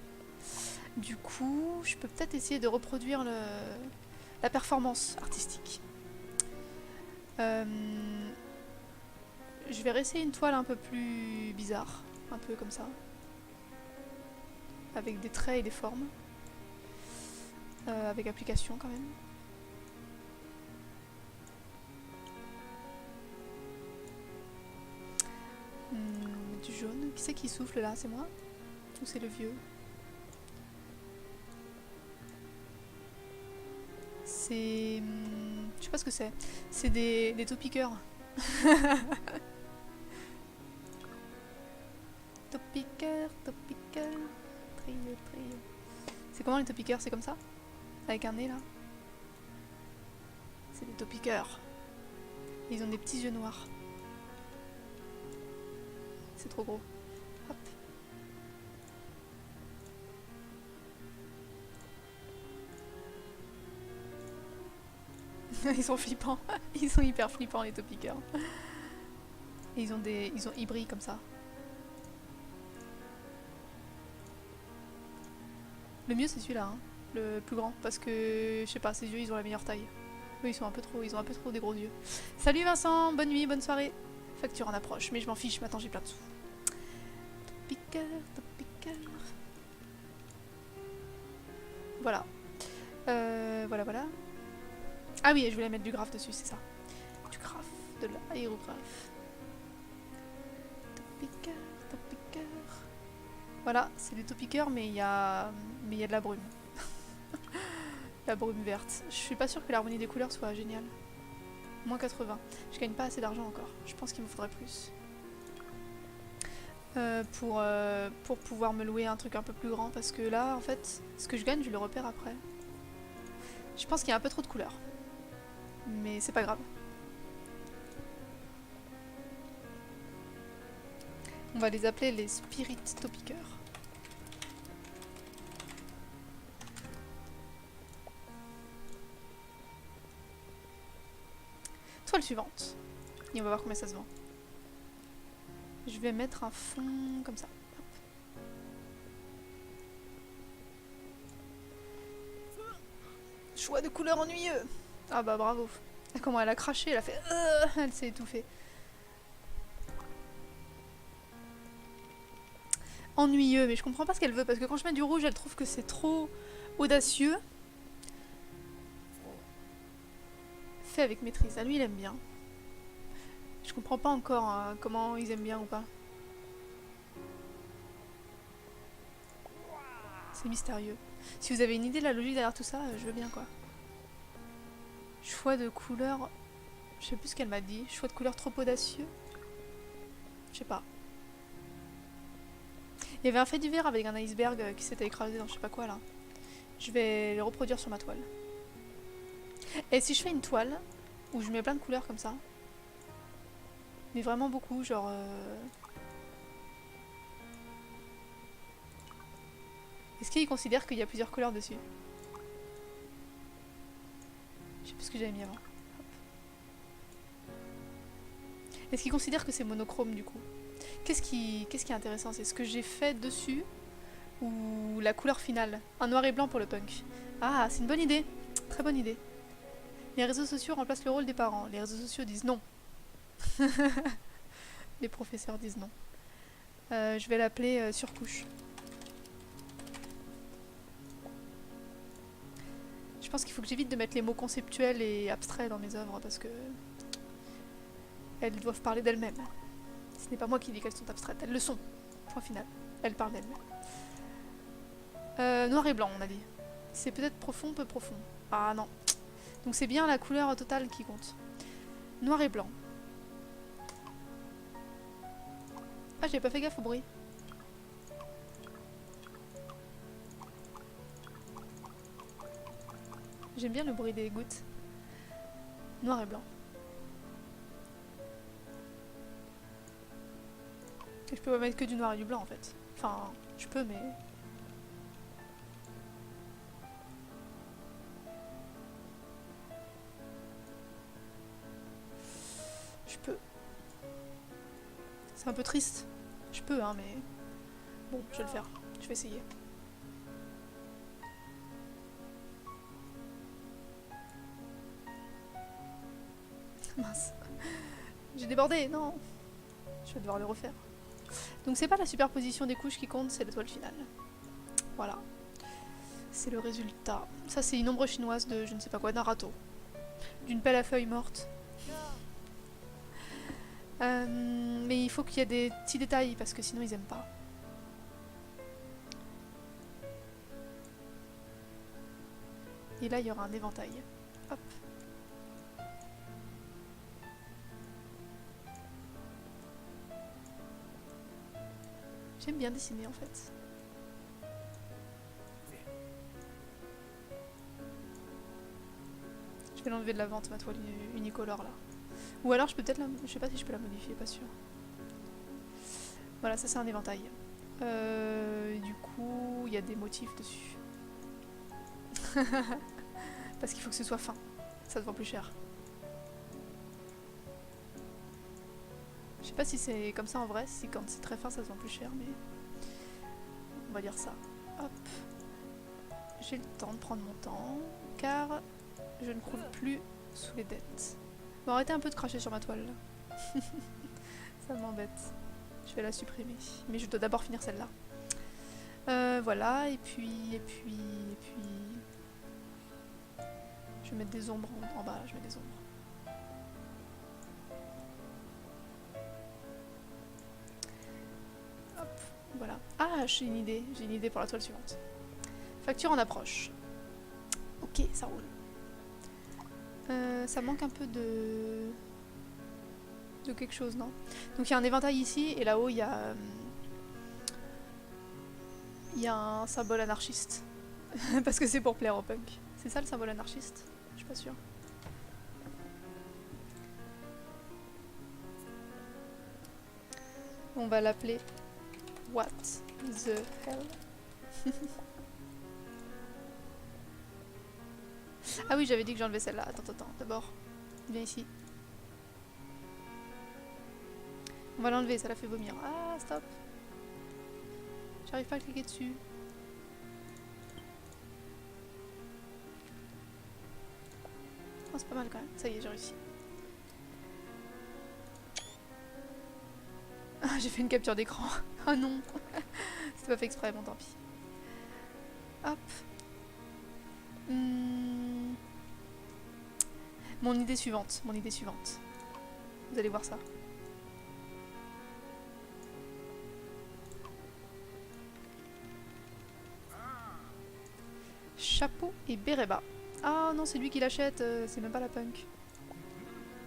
Du coup, je peux peut-être essayer de reproduire la performance artistique. Je vais réessayer une toile un peu plus bizarre, un peu comme ça, avec des traits et des formes, avec application quand même. Du jaune. Qui c'est qui souffle là? C'est moi? Ou c'est le vieux? C'est... je sais pas ce que c'est. C'est des taupiqueurs. Taupiqueurs, taupiqueurs. Trio, trio. C'est comment les taupiqueurs? C'est comme ça? Avec un nez là? C'est des taupiqueurs. Ils ont des petits yeux noirs. C'est trop gros. Hop. Ils sont flippants. Ils sont hyper flippants les taupiqueurs. Et ils ont hybrides comme ça. Le mieux c'est celui-là, hein, le plus grand, parce que je sais pas, ses yeux ils ont la meilleure taille. Eux ils ont un peu trop des gros yeux. Salut Vincent, bonne nuit, bonne soirée. Facture en approche, mais je m'en fiche, maintenant j'ai plein de sous. Taupiqueur, taupiqueur. Voilà. Voilà. Ah oui, je voulais mettre du graphe dessus, c'est ça. Du graphe, de l'aérographe. Taupiqueur, taupiqueur. Voilà, c'est des taupiqueurs, mais il y a de la brume. La brume verte. Je suis pas sûre que l'harmonie des couleurs soit géniale. Moins 80. Je gagne pas assez d'argent encore. Je pense qu'il me faudrait plus. Pour pouvoir me louer un truc un peu plus grand. Parce que là, en fait, ce que je gagne, je le repère après. Je pense qu'il y a un peu trop de couleurs. Mais c'est pas grave. On va les appeler les Spirit Taupiqueurs. Toile suivante. Et on va voir combien ça se vend. Je vais mettre un fond comme ça. Hop. Choix de couleur ennuyeux. Ah bah bravo. Comment elle a craché, elle a fait... elle s'est étouffée. Ennuyeux, mais je comprends pas ce qu'elle veut, parce que quand je mets du rouge, elle trouve que c'est trop audacieux. Fait avec maîtrise. Ah, lui, il aime bien. Je comprends pas encore hein, comment ils aiment bien ou pas. C'est mystérieux. Si vous avez une idée de la logique derrière tout ça, je veux bien quoi. Choix de couleur... Je sais plus ce qu'elle m'a dit. Choix de couleur trop audacieux. Je sais pas. Il y avait un fait divers avec un iceberg qui s'était écrasé dans je sais pas quoi là. Je vais le reproduire sur ma toile. Et si je fais une toile où je mets plein de couleurs comme ça, mais vraiment beaucoup, genre... Est-ce qu'il considère qu'il y a plusieurs couleurs dessus? Je sais plus ce que j'avais mis avant. Est-ce qu'il considère que c'est monochrome du coup? Qu'est-ce qui est intéressant? C'est ce que j'ai fait dessus ou la couleur finale? Un noir et blanc pour le punk. Ah, c'est une bonne idée. Très bonne idée. Les réseaux sociaux remplacent le rôle des parents. Les réseaux sociaux disent non. Les professeurs disent non. Je vais l'appeler surcouche. Je pense qu'il faut que j'évite de mettre les mots conceptuels et abstraits dans mes œuvres parce que elles doivent parler d'elles-mêmes. Ce n'est pas moi qui dis qu'elles sont abstraites, elles le sont. Point final. Elles parlent d'elles-mêmes. Noir et blanc, on a dit. C'est peut-être profond, peu profond. Ah non. Donc c'est bien la couleur totale qui compte. Noir et blanc. Ah, j'ai pas fait gaffe au bruit. J'aime bien le bruit des gouttes. Noir et blanc. Et je peux pas mettre que du noir et du blanc en fait. Enfin, je peux mais... Je peux. C'est un peu triste. Je peux hein mais... Bon, je vais le faire. Je vais essayer. Mince. J'ai débordé, non. Je vais devoir le refaire. Donc c'est pas la superposition des couches qui compte, c'est l'étoile finale. Voilà. C'est le résultat. Ça c'est une ombre chinoise de je ne sais pas quoi, d'un râteau. D'une pelle à feuilles morte. Mais il faut qu'il y ait des petits détails parce que sinon ils aiment pas. Et là il y aura un éventail. Hop. J'aime bien dessiner en fait. Je vais l'enlever de la vente ma toile unicolore là. Ou alors je peux peut-être la... Je sais pas si je peux la modifier, pas sûr. Voilà, ça c'est un éventail. Du coup, il y a des motifs dessus. Parce qu'il faut que ce soit fin. Ça se vend plus cher. Je sais pas si c'est comme ça en vrai, si quand c'est très fin ça se vend plus cher, mais... On va dire ça. Hop. J'ai le temps de prendre mon temps, car je ne croule plus sous les dettes. Bon, arrêtez un peu de cracher sur ma toile là. Ça m'embête. Je vais la supprimer. Mais je dois d'abord finir celle-là. Voilà, et puis... Je vais mettre des ombres en bas, là, je mets des ombres. Hop, voilà. Ah, j'ai une idée pour la toile suivante. Facture en approche. Ok, ça roule. Ça manque un peu de quelque chose, non? Donc il y a un éventail ici, et là-haut il y a un symbole anarchiste. Parce que c'est pour plaire au punk. C'est ça le symbole anarchiste? Je suis pas sûre. On va l'appeler What the hell? Ah oui, j'avais dit que j'enlevais celle-là. Attends. D'abord, viens ici. On va l'enlever, ça la fait vomir. Ah, stop. J'arrive pas à cliquer dessus. Oh, c'est pas mal quand même. Ça y est, j'ai réussi. Ah, j'ai fait une capture d'écran. Oh non. C'était pas fait exprès, bon tant pis. Hop. Mon idée suivante. Vous allez voir ça. Chapeau et béret bas. Ah non, c'est lui qui l'achète, c'est même pas la punk.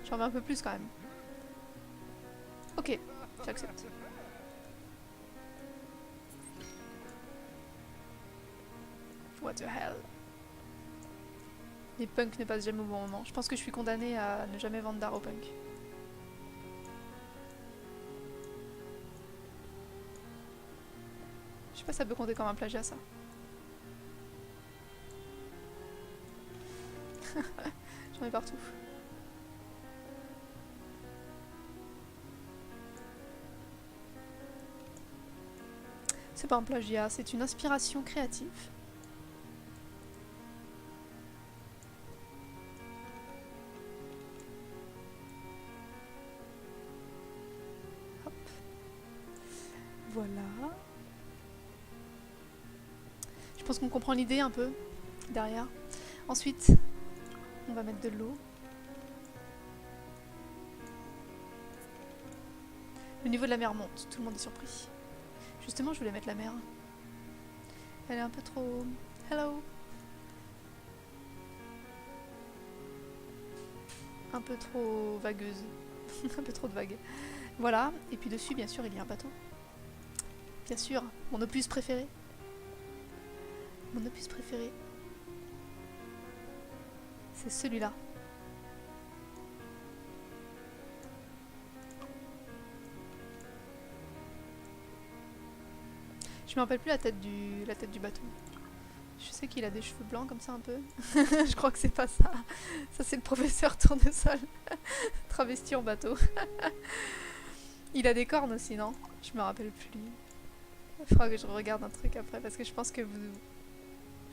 J'en veux un peu plus quand même. Ok, j'accepte. What the hell. Les punks ne passent jamais au bon moment. Je pense que je suis condamnée à ne jamais vendre d'art aux punks. Je sais pas si ça peut compter comme un plagiat ça. J'en ai partout. C'est pas un plagiat, c'est une inspiration créative. Hop. Voilà. Je pense qu'on comprend l'idée un peu derrière. Ensuite, on va mettre de l'eau. Le niveau de la mer monte, tout le monde est surpris. Justement, je voulais mettre la mer. Elle est un peu trop... Hello. Un peu trop vagueuse. Un peu trop de vagues. Voilà, et puis dessus, bien sûr, il y a un bateau. Bien sûr, mon opus préféré. Mon opus préféré. C'est celui-là. Je me rappelle plus la tête du bateau. Je sais qu'il a des cheveux blancs comme ça un peu. Je crois que c'est pas ça. Ça c'est le professeur Tournesol. Travesti en bateau. Il a des cornes aussi, non? Je me rappelle plus. Il faudra que je regarde un truc après parce que je pense que vous...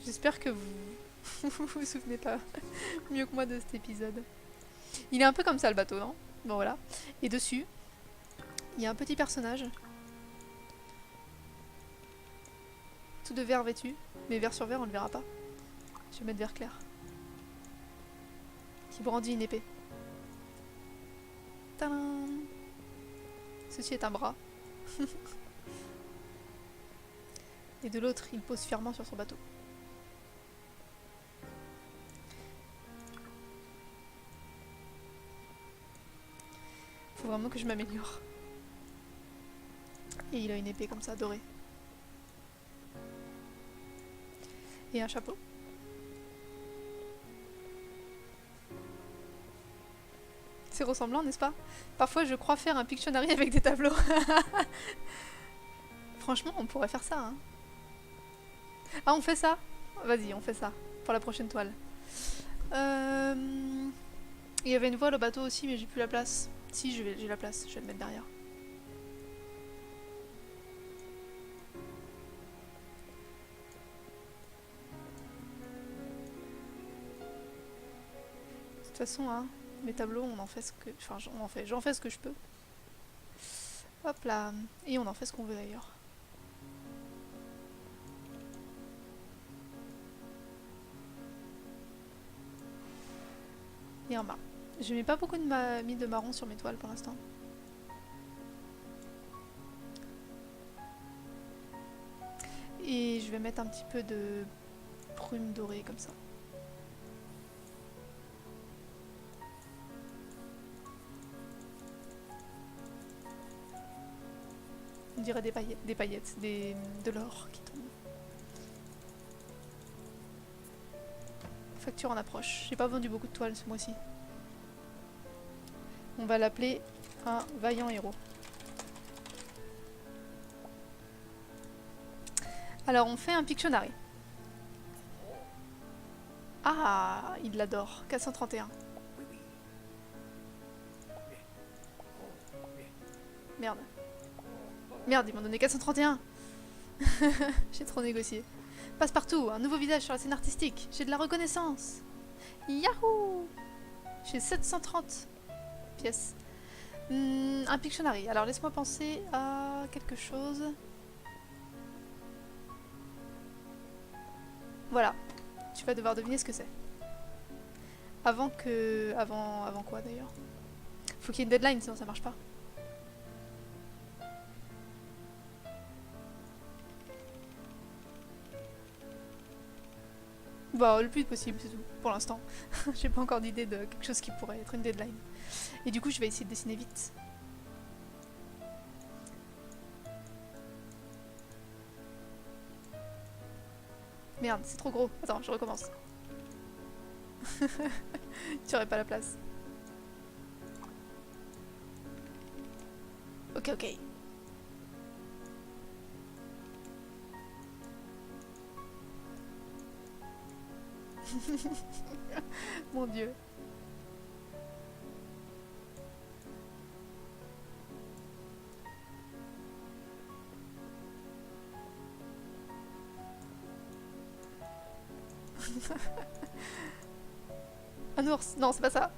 J'espère que vous vous souvenez pas mieux que moi de cet épisode. Il est un peu comme ça le bateau, non? Bon voilà. Et dessus, il y a un petit personnage. Tout de vert vêtu. Mais vert sur vert, on le verra pas. Je vais mettre vert clair. Qui brandit une épée. Tadam! Ceci est un bras. Et de l'autre, il pose fièrement sur son bateau. Faut vraiment que je m'améliore. Et il a une épée comme ça, dorée. Et un chapeau. C'est ressemblant, n'est-ce pas? Parfois, je crois faire un Pictionary avec des tableaux. Franchement, on pourrait faire ça, hein. Ah, on fait ça? Vas-y, on fait ça. Pour la prochaine toile. Il y avait une voile au bateau aussi, mais j'ai plus la place. Si, j'ai la place. Je vais le mettre derrière. De toute façon, hein, mes tableaux, on en fait ce que... Enfin, j'en fais ce que je peux. Hop là. Et on en fait ce qu'on veut d'ailleurs. Et un bas. Je mets pas beaucoup mis de marron sur mes toiles pour l'instant. Et je vais mettre un petit peu de brume dorée comme ça. On dirait des paillettes, de l'or qui tombe. Facture en approche. J'ai pas vendu beaucoup de toiles ce mois-ci. On va l'appeler un vaillant héros. Alors on fait un Pictionary. Ah, il l'adore. 431. Merde. Merde, ils m'ont donné 431. J'ai trop négocié. Passe-partout, un nouveau visage sur la scène artistique. J'ai de la reconnaissance. Yahoo! J'ai 730 pièces. Un Pictionary. Alors laisse-moi penser à quelque chose. Voilà. Tu vas devoir deviner ce que c'est. Avant que... Avant quoi d'ailleurs? Faut qu'il y ait une deadline, sinon ça marche pas. Bah, le plus vite possible, c'est tout, pour l'instant. J'ai pas encore d'idée de quelque chose qui pourrait être une deadline. Et du coup, je vais essayer de dessiner vite. Merde, c'est trop gros. Attends, je recommence. Tu aurais pas la place. Ok, ok. Mon Dieu. Un ours. Non, c'est pas ça.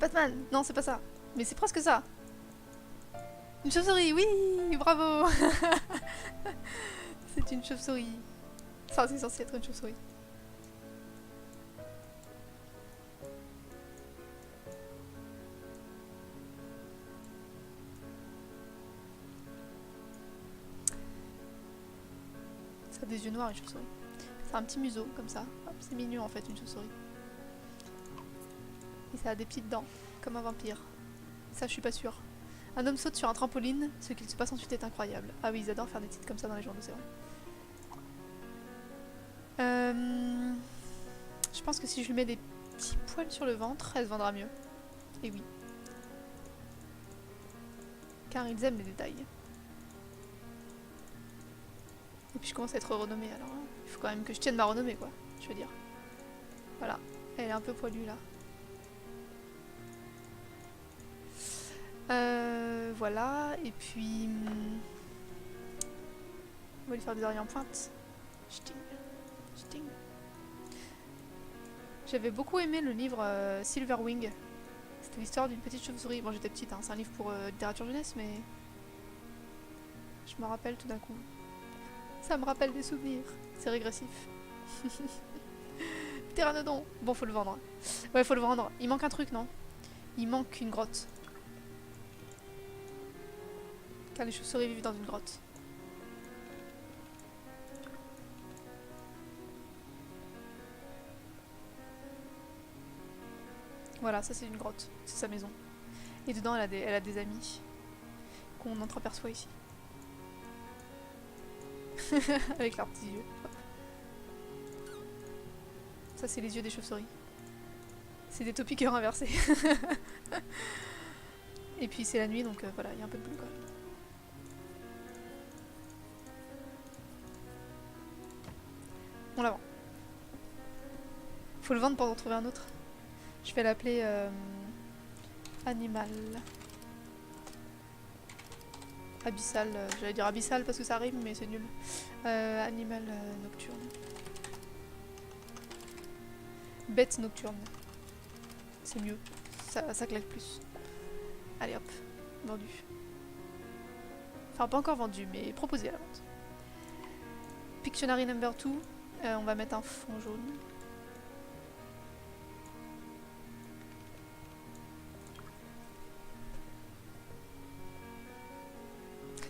Batman. Non, c'est pas ça. Mais c'est presque ça. Une chauve-souris, oui, bravo. C'est une chauve-souris. Ça, c'est censé être une chauve-souris. Ça a des yeux noirs, une chauve-souris. Ça a un petit museau, comme ça. C'est mignon, en fait, une chauve-souris. Et ça a des petites dents, comme un vampire. Ça, je suis pas sûre. Un homme saute sur un trampoline, ce qu'il se passe ensuite est incroyable. Ah oui, ils adorent faire des titres comme ça dans les journaux, c'est vrai. Je pense que si je lui mets des petits poils sur le ventre, elle se vendra mieux. Et oui. Car ils aiment les détails. Et puis je commence à être renommée, alors hein, il faut quand même que je tienne ma renommée, quoi, je veux dire. Voilà, elle est un peu poilue là. Voilà, et puis... on va lui faire des oreilles en pointe. Sting. Sting. J'avais beaucoup aimé le livre Silverwing. C'était l'histoire d'une petite chauve-souris. Bon, j'étais petite, hein, c'est un livre pour littérature jeunesse, mais... je me rappelle tout d'un coup. Ça me rappelle des souvenirs. C'est régressif. Pteranodon. Bon, faut le vendre. Ouais, faut le vendre. Il manque un truc, non? Il manque une grotte. Car les chauves-souris vivent dans une grotte. Voilà, ça c'est une grotte. C'est sa maison. Et dedans, elle a des amis qu'on entreaperçoit ici. Avec leurs petits yeux. Ça, c'est les yeux des chauves-souris. C'est des topiqueurs inversés. Et puis c'est la nuit, donc voilà, il y a un peu de bleu quand même. On la vend. Faut le vendre pour en trouver un autre. Je vais l'appeler Animal. Abyssal. J'allais dire abyssal parce que ça rime, mais c'est nul. Animal nocturne. Bête nocturne. C'est mieux. Ça claque plus. Allez hop. Vendu. Enfin, pas encore vendu, mais proposé à la vente. Pictionary number 2. On va mettre un fond jaune.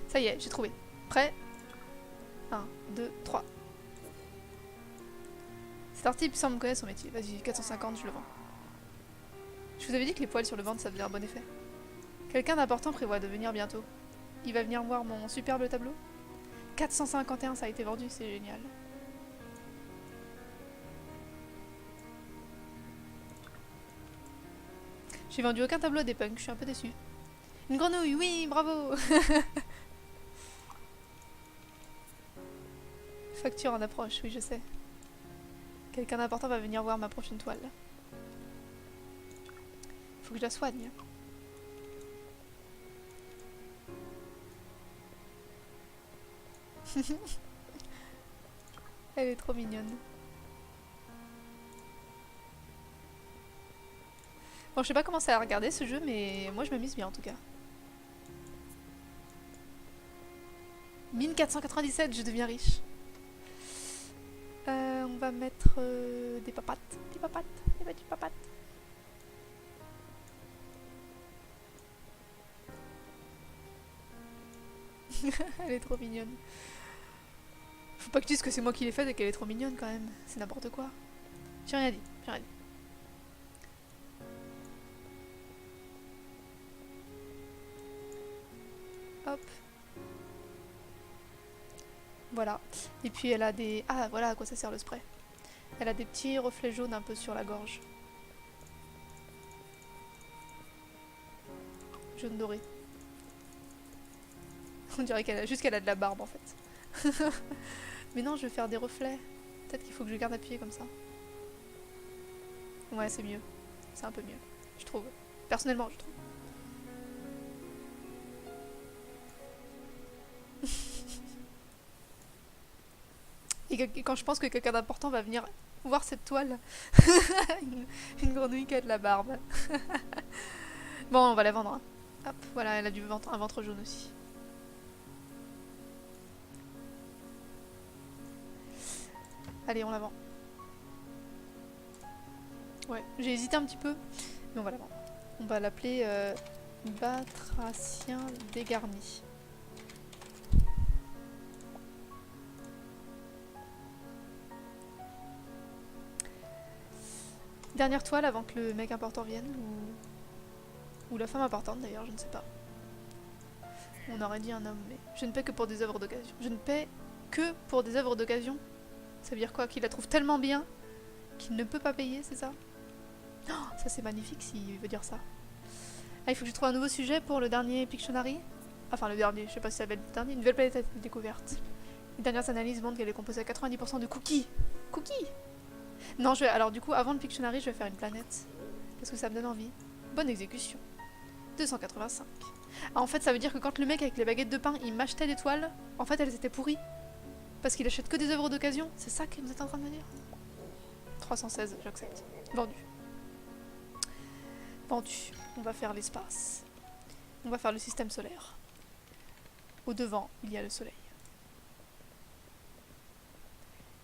Ça y est, j'ai trouvé. Prêt? 1, 2, 3. Cet article semble connaître son métier. Vas-y, 450, je le vends. Je vous avais dit que les poils sur le ventre, ça faisait un bon effet. Quelqu'un d'important prévoit de venir bientôt. Il va venir voir mon superbe tableau. 451, ça a été vendu, c'est génial. J'ai vendu aucun tableau à des punks, je suis un peu déçue. Une grenouille, oui, bravo. Facture en approche, oui je sais. Quelqu'un d'important va venir voir ma prochaine toile. Faut que je la soigne. Elle est trop mignonne. Bon, je sais pas comment ça va regarder ce jeu, mais moi je m'amuse bien en tout cas. Mine 497, je deviens riche. On va mettre des papates. Des papates. Des petites papates. Elle est trop mignonne. Faut pas que tu dises que c'est moi qui l'ai faite et qu'elle est trop mignonne quand même. C'est n'importe quoi. J'ai rien dit. J'ai rien dit. Hop. Voilà. Et puis elle a des... Ah, voilà à quoi ça sert le spray. Elle a des petits reflets jaunes un peu sur la gorge. Jaune doré. On dirait qu'elle a... juste qu'elle a de la barbe en fait. Mais non, je vais faire des reflets. Peut-être qu'il faut que je garde appuyé comme ça. Ouais, c'est mieux. C'est un peu mieux, je trouve. Personnellement, je trouve. Et quand je pense que quelqu'un d'important va venir voir cette toile, une grenouille qui a de la barbe. Bon, on va la vendre. Hein. Hop, voilà, elle a un ventre jaune aussi. Allez, on la vend. Ouais, j'ai hésité un petit peu, mais on va la vendre. On va l'appeler Batracien dégarni. Dernière toile avant que le mec important vienne, ou la femme importante d'ailleurs, je ne sais pas. On aurait dit un homme, mais je ne paie que pour des œuvres d'occasion. Je ne paie que pour des œuvres d'occasion. Ça veut dire quoi? Qu'il la trouve tellement bien qu'il ne peut pas payer, c'est ça? Ça c'est magnifique s'il veut dire ça. Ah, il faut que je trouve un nouveau sujet pour le dernier Pictionary. Enfin le dernier, je sais pas si ça va être le dernier. Une nouvelle planète a été découverte. Les dernières analyses montrent qu'elle est composée à 90% de cookies. Cookies. Non, alors du coup, avant le Pictionary, je vais faire une planète. Parce que ça me donne envie. Bonne exécution. 285. Ah, en fait, ça veut dire que quand le mec avec les baguettes de pain, il m'achetait des toiles, en fait, elles étaient pourries. Parce qu'il achète que des œuvres d'occasion. C'est ça que vous êtes en train de me dire? 316, j'accepte. Vendu. Vendu. On va faire l'espace. On va faire le système solaire. Au devant, il y a le soleil.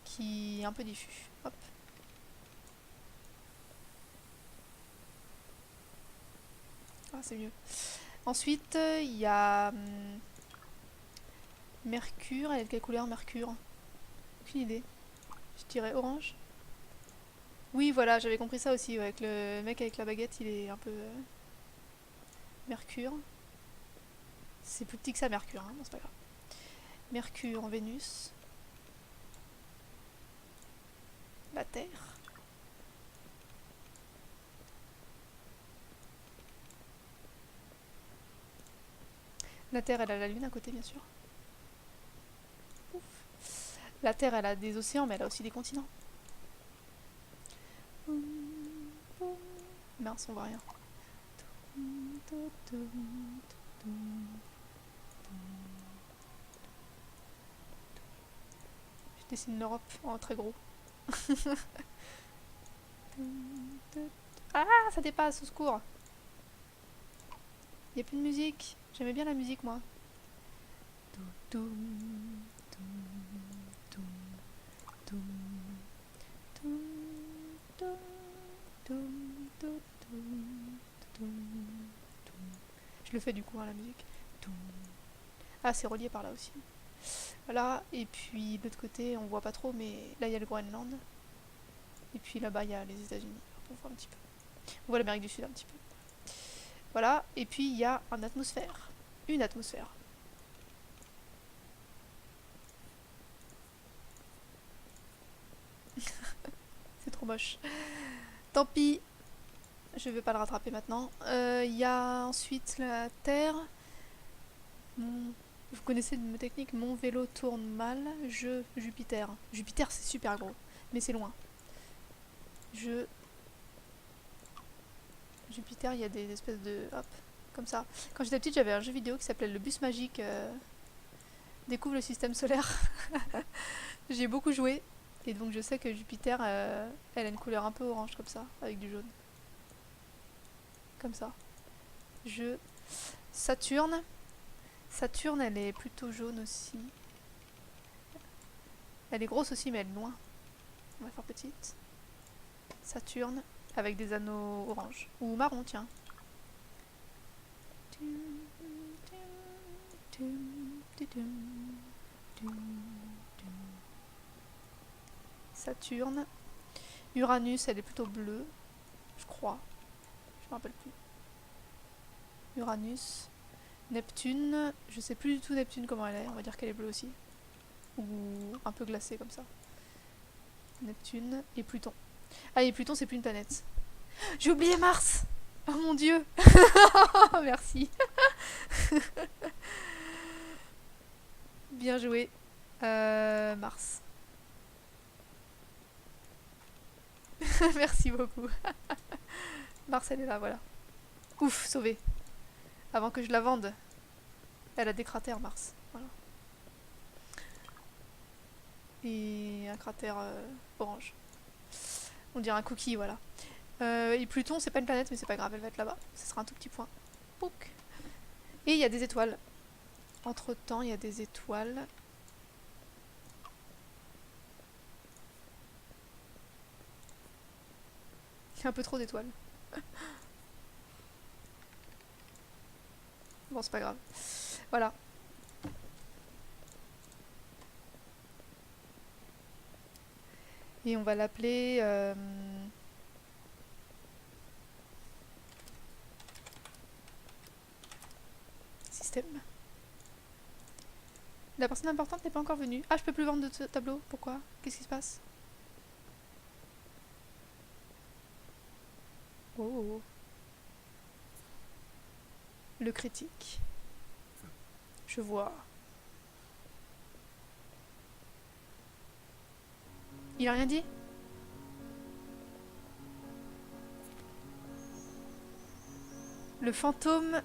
Qui est un peu diffus. Hop. Ah, c'est mieux. Ensuite, il y a Mercure. Elle est de quelle couleur, Mercure? Aucune idée. Je dirais orange. Oui, voilà, j'avais compris ça aussi. Ouais, avec le mec avec la baguette, il est un peu... Mercure. C'est plus petit que ça, Mercure. Hein, bon, c'est pas grave. Mercure, Vénus. La Terre. La Terre, elle a la Lune à côté, bien sûr. Ouf. La Terre, elle a des océans, mais elle a aussi des continents. Mince, on voit rien. Je dessine l'Europe en très gros. Ah, ça dépasse, au secours. Il n'y a plus de musique. J'aimais bien la musique, moi. Je le fais du coup, hein, la musique. Ah, c'est relié par là aussi. Voilà, et puis de l'autre côté, on voit pas trop, mais là il y a le Groenland. Et puis là-bas il y a les États-Unis. On voit un petit peu. On voit l'Amérique du Sud un petit peu. Voilà, et puis il y a une atmosphère. Une atmosphère. C'est trop moche. Tant pis. Je vais pas le rattraper maintenant. Il y a ensuite la Terre. Vous connaissez mes techniques. Mon vélo tourne mal. Jupiter. Jupiter c'est super gros. Mais c'est loin. Jupiter, il y a des espèces de... Hop, comme ça. Quand j'étais petite, j'avais un jeu vidéo qui s'appelait Le Bus Magique. Découvre le système solaire. J'ai beaucoup joué. Et donc je sais que Jupiter, elle a une couleur un peu orange comme ça, avec du jaune. Comme ça. Saturne. Saturne, elle est plutôt jaune aussi. Elle est grosse aussi, mais elle est loin. On va faire petite. Saturne, avec des anneaux orange. Ou marron, tiens. Saturne. Uranus, elle est plutôt bleue. Je crois. Je me rappelle plus. Uranus. Neptune. Je sais plus du tout Neptune comment elle est. On va dire qu'elle est bleue aussi. Ou un peu glacée comme ça. Neptune. Et Pluton. Ah, et Pluton, c'est plus une planète. J'ai oublié Mars! Oh mon dieu! Merci. Bien joué. Mars. Merci beaucoup. Mars, elle est là, voilà. Ouf, sauvée. Avant que je la vende. Elle a des cratères, Mars. Voilà. Et un cratère orange. On dirait un cookie, voilà. Et Pluton, c'est pas une planète, mais c'est pas grave, elle va être là-bas. Ce sera un tout petit point. Pouc. Et il y a des étoiles. Entre temps, il y a des étoiles. Il y a un peu trop d'étoiles. Bon, c'est pas grave. Voilà. Et on va l'appeler... système. La personne importante n'est pas encore venue. Ah, je peux plus vendre de tableau. Pourquoi? Qu'est-ce qui se passe? Oh. Le critique. Je vois. Il a rien dit? Le fantôme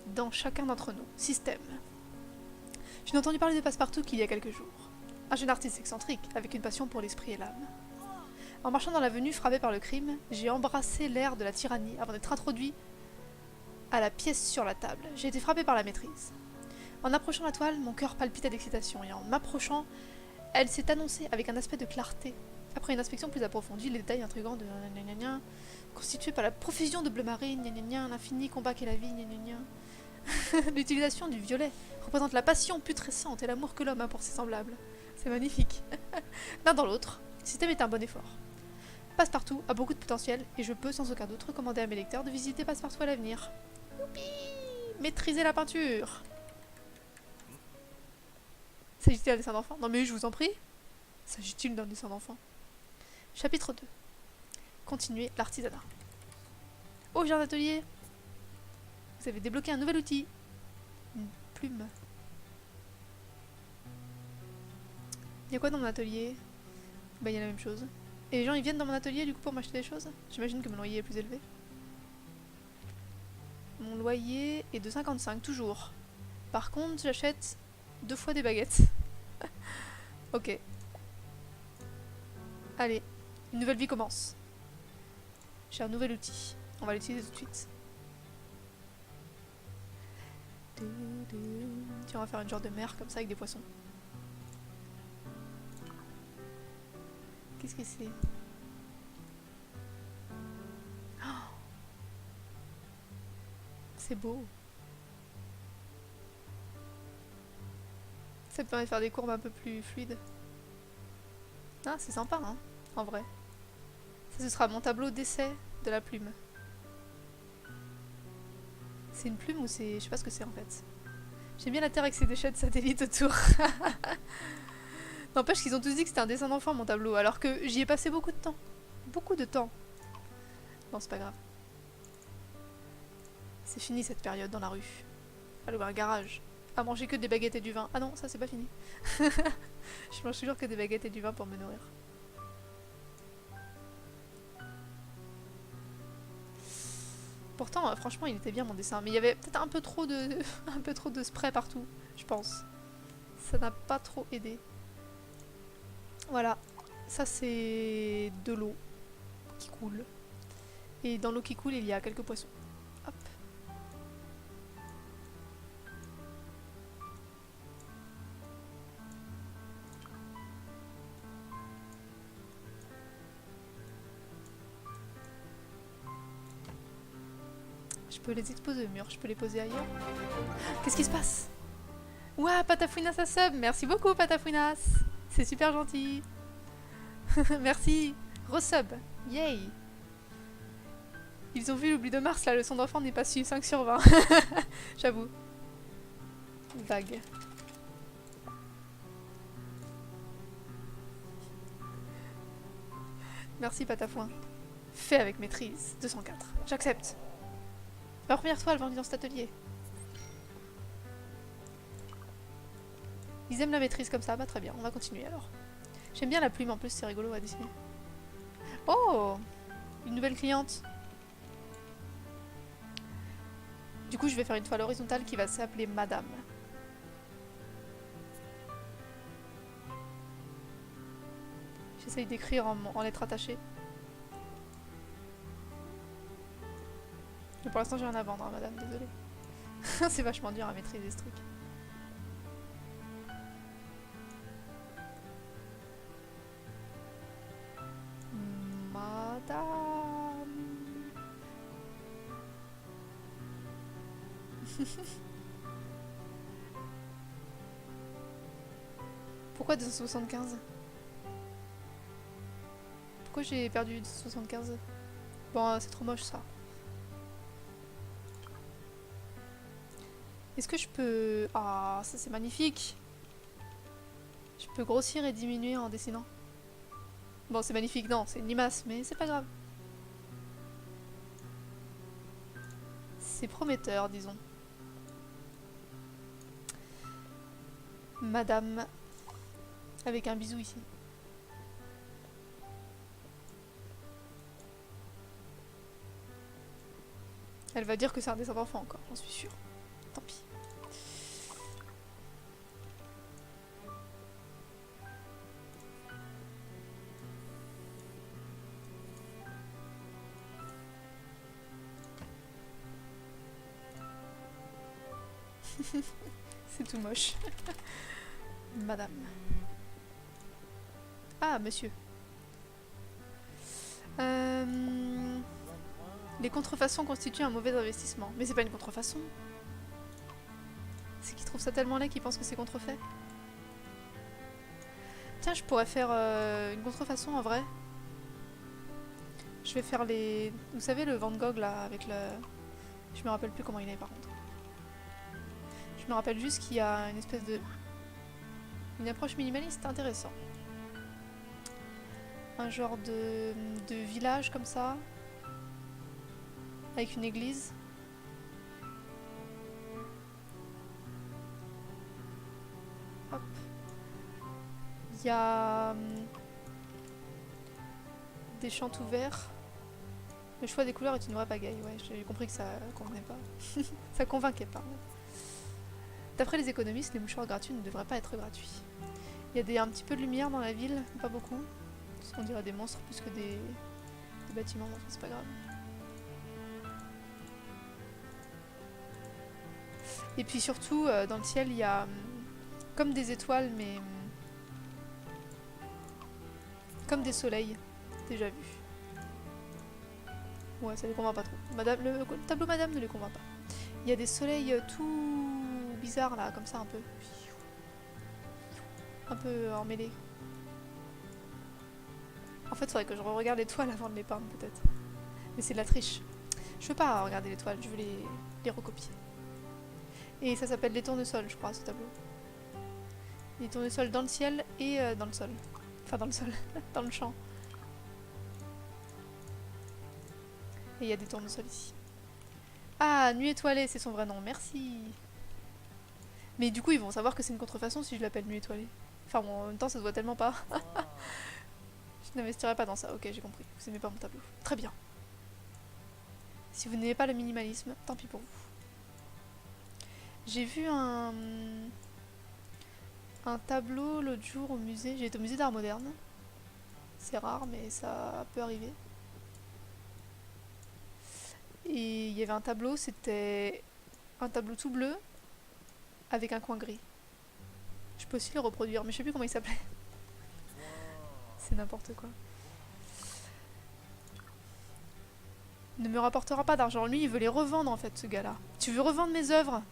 dans chacun d'entre nous. Système. Je n'ai entendu parler de Passepartout qu'il y a quelques jours. Un jeune artiste excentrique, avec une passion pour l'esprit et l'âme. En marchant dans l'avenue frappée par le crime, j'ai embrassé l'air de la tyrannie avant d'être introduit à la pièce sur la table. J'ai été frappé par la maîtrise. En approchant la toile, mon cœur palpitait d'excitation, et en m'approchant, elle s'est annoncée avec un aspect de clarté. Après une inspection plus approfondie, les détails intrigants de constitués par la profusion de bleu marine, l'infini combat qu'est la vie, l'utilisation du violet représente la passion putrescente et l'amour que l'homme a pour ses semblables. C'est magnifique. L'un dans l'autre, le système est un bon effort. Passepartout a beaucoup de potentiel et je peux sans aucun doute recommander à mes lecteurs de visiter Passepartout à l'avenir. Youpi! Maîtriser la peinture. S'agit-il d'un dessin d'enfant? Non mais je vous en prie. S'agit-il d'un dessin d'enfant? Chapitre 2. Continuer l'artisanat. Au jardin d'atelier, vous avez débloqué un nouvel outil. Une plume. Il y a quoi dans mon atelier? Bah il y a la même chose. Et les gens ils viennent dans mon atelier du coup pour m'acheter des choses? J'imagine que mon loyer est plus élevé. Mon loyer est de 55 toujours. Par contre j'achète 2 fois des baguettes. Ok. Allez, une nouvelle vie commence. J'ai un nouvel outil. On va l'utiliser tout de suite. Tiens, on va faire une genre de mer comme ça avec des poissons. Qu'est-ce que c'est? Oh, c'est beau. Ça permet de faire des courbes un peu plus fluides. Ah, c'est sympa, hein, en vrai. Ça, ce sera mon tableau d'essai de la plume. C'est une plume ou c'est... Je sais pas ce que c'est en fait. J'aime bien la Terre avec ses déchets de satellites autour. N'empêche qu'ils ont tous dit que c'était un dessin d'enfant mon tableau, alors que j'y ai passé beaucoup de temps. Beaucoup de temps. Bon, c'est pas grave. C'est fini cette période dans la rue. À louer un garage. À manger que des baguettes et du vin. Ah non, ça c'est pas fini. Je mange toujours que des baguettes et du vin pour me nourrir. Pourtant, franchement, il était bien mon dessin. Mais il y avait peut-être un peu trop de... un peu trop de spray partout, je pense. Ça n'a pas trop aidé. Voilà. Ça, c'est de l'eau qui coule. Et dans l'eau qui coule, il y a quelques poissons. Hop. Je peux les exposer au mur, je peux les poser ailleurs. Qu'est-ce qui se passe? Ouah, Patafouinas a sub. Merci beaucoup, Patafouinas. C'est super gentil. Merci. Resub. Yay. Ils ont vu l'oubli de Mars, la leçon d'enfant n'est pas su. 5 sur 20. J'avoue. Vague. Merci, Patafouin. Fait avec maîtrise. 204. J'accepte. La première toile vendue dans cet atelier. Ils aiment la maîtrise comme ça, bah très bien, on va continuer alors. J'aime bien la plume en plus, c'est rigolo à dessiner. Oh, une nouvelle cliente. Du coup je vais faire une toile horizontale qui va s'appeler Madame. J'essaye d'écrire en lettres attachées. Mais pour l'instant j'ai rien à vendre, hein, madame, désolée. C'est vachement dur à maîtriser ce truc. Madame. Pourquoi 275? Pourquoi j'ai perdu 275? Bon, c'est trop moche ça. Est-ce que je peux... Ah, ça c'est magnifique. Je peux grossir et diminuer en dessinant. Bon, c'est magnifique, non, c'est une limace, mais c'est pas grave. C'est prometteur, disons. Madame. Avec un bisou ici. Elle va dire que c'est un dessin d'enfant encore, j'en suis sûre. Tant pis. C'est tout moche. Madame. Ah, monsieur. Les contrefaçons constituent un mauvais investissement. Mais c'est pas une contrefaçon. C'est qu'ils trouvent ça tellement laid qu'ils pensent que c'est contrefait. Tiens, je pourrais faire une contrefaçon en vrai. Je vais faire les... Vous savez le Van Gogh là, avec le... Je me rappelle plus comment il est par contre. Je me rappelle juste qu'il y a une espèce de... Une approche minimaliste, intéressant. Un genre de village comme ça. Avec une église. Hop. Il y a... des champs ouverts. Le choix des couleurs est une vraie pagaille, ouais, j'ai compris que ça convenait pas. Ça convainquait pas. D'après les économistes, les mouchoirs gratuits ne devraient pas être gratuits. Il y a un petit peu de lumière dans la ville, pas beaucoup. Parce qu'on dirait des monstres plus que des bâtiments, enfin c'est pas grave. Et puis surtout, dans le ciel, il y a comme des étoiles, mais comme des soleils, déjà vu. Ouais, ça les convainc pas trop. Madame, le tableau Madame ne les convainc pas. Il y a des soleils tout bizarres là, comme ça un peu. Un peu emmêlés. En fait, il faudrait que je regarde les toiles avant de les peindre peut-être. Mais c'est de la triche. Je veux pas regarder les toiles, je veux les recopier. Et ça s'appelle les tournesols, je crois, ce tableau. Les tournesols dans le ciel et dans le sol. Enfin, dans le sol, dans le champ. Et il y a des tournesols ici. Ah, Nuit étoilée, c'est son vrai nom, merci. Mais du coup, ils vont savoir que c'est une contrefaçon si je l'appelle Nuit étoilée. Enfin, bon, en même temps, ça se voit tellement pas. Je n'investirai pas dans ça, ok, j'ai compris. Vous aimez pas mon tableau. Très bien. Si vous n'aimez pas le minimalisme, tant pis pour vous. J'ai vu un tableau l'autre jour au musée. J'ai été au musée d'art moderne. C'est rare, mais ça peut arriver. Et il y avait un tableau, c'était un tableau tout bleu avec un coin gris. Je peux aussi le reproduire, mais je sais plus comment il s'appelait. C'est n'importe quoi. Ne me rapportera pas d'argent. Lui, il veut les revendre en fait, ce gars-là. Tu veux revendre mes œuvres?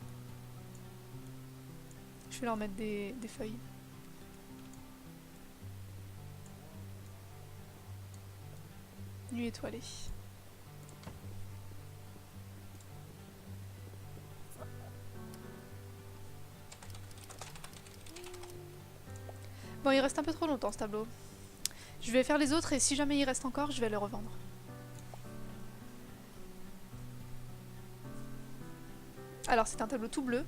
Je vais leur mettre des feuilles. Nuit étoilée. Bon, il reste un peu trop longtemps ce tableau. Je vais faire les autres et si jamais il reste encore, je vais le revendre. Alors, c'est un tableau tout bleu.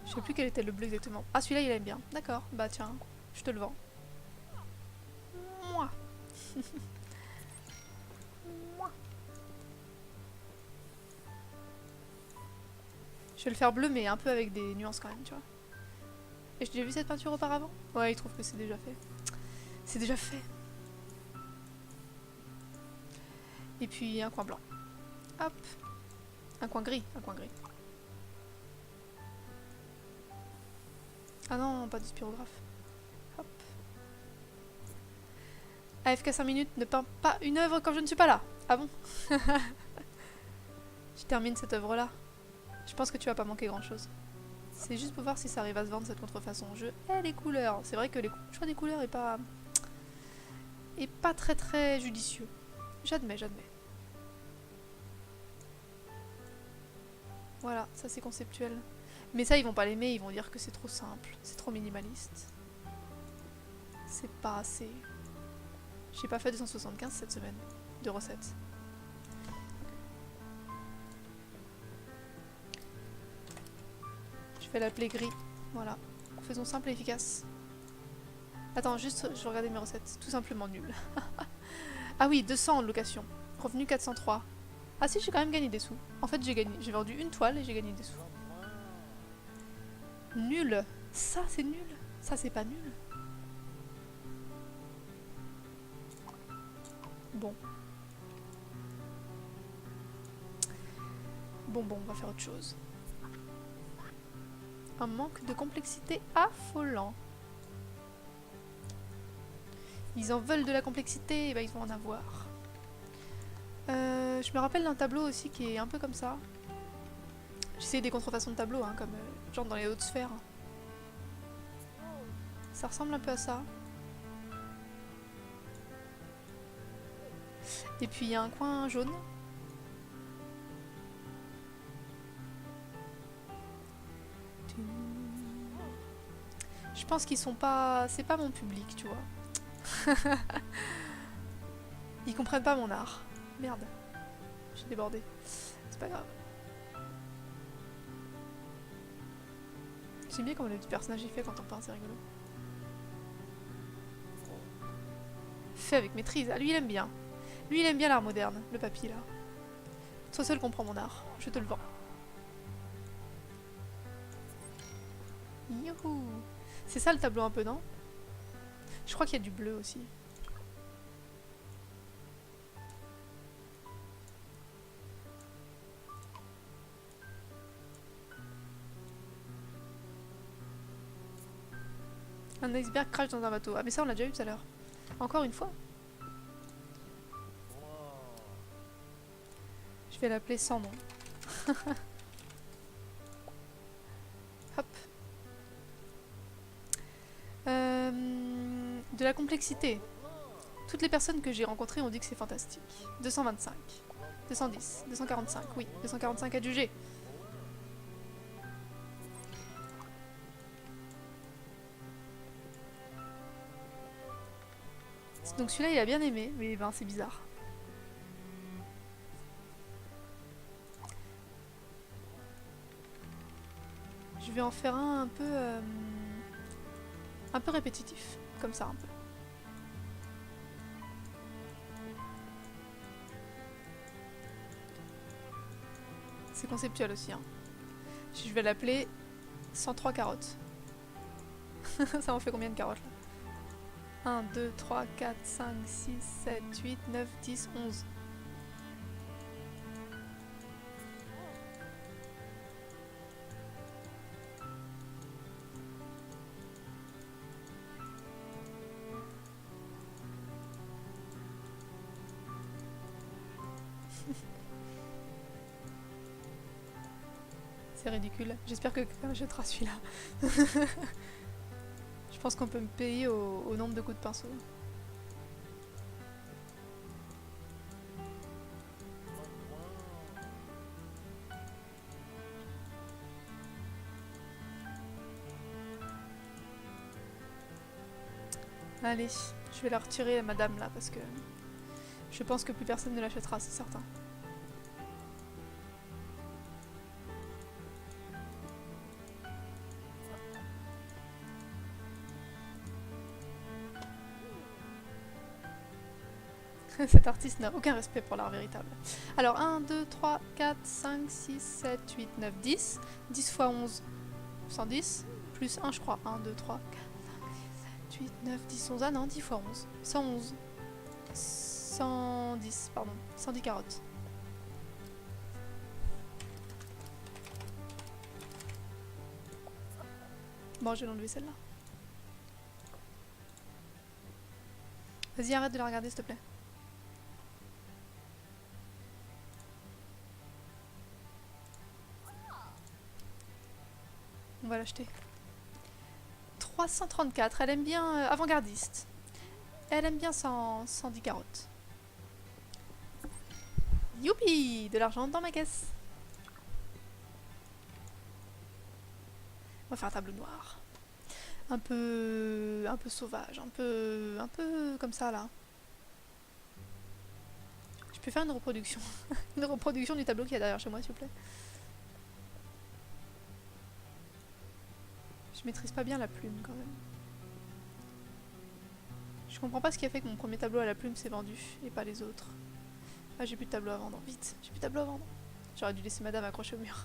Je sais plus quel était le bleu exactement. Ah, celui-là, il aime bien. D'accord, bah tiens, je te le vends. Moi. Moi. Je vais le faire bleu, mais un peu avec des nuances quand même, tu vois. Et j'ai déjà vu cette peinture auparavant? Ouais, il trouve que c'est déjà fait. C'est déjà fait. Et puis un coin blanc. Hop. Un coin gris, un coin gris. Ah non, pas de spirographe. Hop. AFK 5 minutes, ne peins pas une œuvre quand je ne suis pas là. Ah bon? Je termine cette œuvre-là. Je pense que tu vas pas manquer grand-chose. C'est juste pour voir si ça arrive à se vendre cette contrefaçon. Je hais les couleurs. C'est vrai que le choix des couleurs est pas très très judicieux. J'admets, j'admets. Voilà, ça c'est conceptuel. Mais ça, ils vont pas l'aimer, ils vont dire que c'est trop simple, c'est trop minimaliste. C'est pas assez. J'ai pas fait 275 cette semaine de recettes. Je vais l'appeler gris. Voilà. Faisons simple et efficace. Attends, juste, je vais regarder mes recettes. Tout simplement nul. Ah oui, 200 en location. Revenu 403. Ah si, j'ai quand même gagné des sous. En fait, j'ai vendu une toile et j'ai gagné des sous. Nul. Ça, c'est nul. Ça, c'est pas nul. Bon. Bon, on va faire autre chose. Un manque de complexité affolant. Ils en veulent de la complexité, et ben ils vont en avoir. Je me rappelle d'un tableau aussi qui est un peu comme ça. J'essaie des contrefaçons de tableaux, hein, comme genre dans les hautes sphères. Ça ressemble un peu à ça. Et puis il y a un coin jaune. Je pense qu'ils sont pas... C'est pas mon public, tu vois. Ils comprennent pas mon art. Merde. J'ai débordé. C'est pas grave. J'aime bien comment le petit personnage est fait quand on peint, c'est rigolo. Fait avec maîtrise. Ah, lui il aime bien. Lui il aime bien l'art moderne, le papy là. Toi seul comprends mon art. Je te le vends. Youhou. C'est ça le tableau un peu, non? Je crois qu'il y a du bleu aussi. Un iceberg crache dans un bateau. Ah mais ça on l'a déjà eu tout à l'heure. Encore une fois. Je vais l'appeler sans nom. Hop. De la complexité. Toutes les personnes que j'ai rencontrées ont dit que c'est fantastique. 225. 210. 245. Oui, 245 à juger. Donc celui-là il a bien aimé, mais ben c'est bizarre. Je vais en faire un peu répétitif, comme ça un peu. C'est conceptuel aussi, hein. Je vais l'appeler 103 carottes. Ça en fait combien de carottes là? 1, 2, 3, 4, 5, 6, 7, 8, 9, 10, 11. C'est ridicule. J'espère que quelqu'un achètera celui-là. Je pense qu'on peut me payer au nombre de coups de pinceau. Allez, je vais la retirer à madame là parce que je pense que plus personne ne l'achètera, c'est certain. Cet artiste n'a aucun respect pour l'art véritable. Alors 1, 2, 3, 4, 5, 6, 7, 8, 9, 10. 10 fois 11, 110. Plus 1 je crois. 1, 2, 3, 4, 5, 6, 7, 8, 9, 10, 11. Ah non, 10 fois 11. 111. 110, pardon. 110 carottes. Bon, je vais l'enlever celle-là. Vas-y, arrête de la regarder s'il te plaît. On va l'acheter. 334, elle aime bien avant-gardiste. Elle aime bien 110 carottes. Youpi, de l'argent dans ma caisse. On va faire un tableau noir. Un peu sauvage, un peu comme ça là. Je peux faire une reproduction. Une reproduction du tableau qu'il y a derrière chez moi s'il vous plaît. Je maîtrise pas bien la plume quand même. Je comprends pas ce qui a fait que mon premier tableau à la plume s'est vendu et pas les autres. Ah, j'ai plus de tableau à vendre. Vite, j'ai plus de tableau à vendre. J'aurais dû laisser madame accrocher au mur.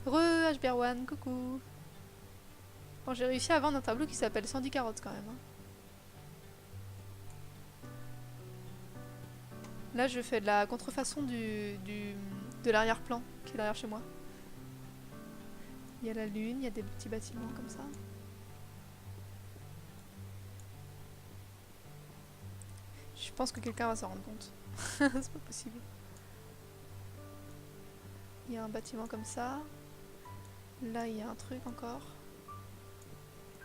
Re HBR1, coucou. Bon, j'ai réussi à vendre un tableau qui s'appelle 110 carottes quand même. Hein. Là, je fais de la contrefaçon de l'arrière-plan qui est derrière chez moi. Il y a la lune, il y a des petits bâtiments comme ça. Je pense que quelqu'un va s'en rendre compte. C'est pas possible. Il y a un bâtiment comme ça. Là, il y a un truc encore.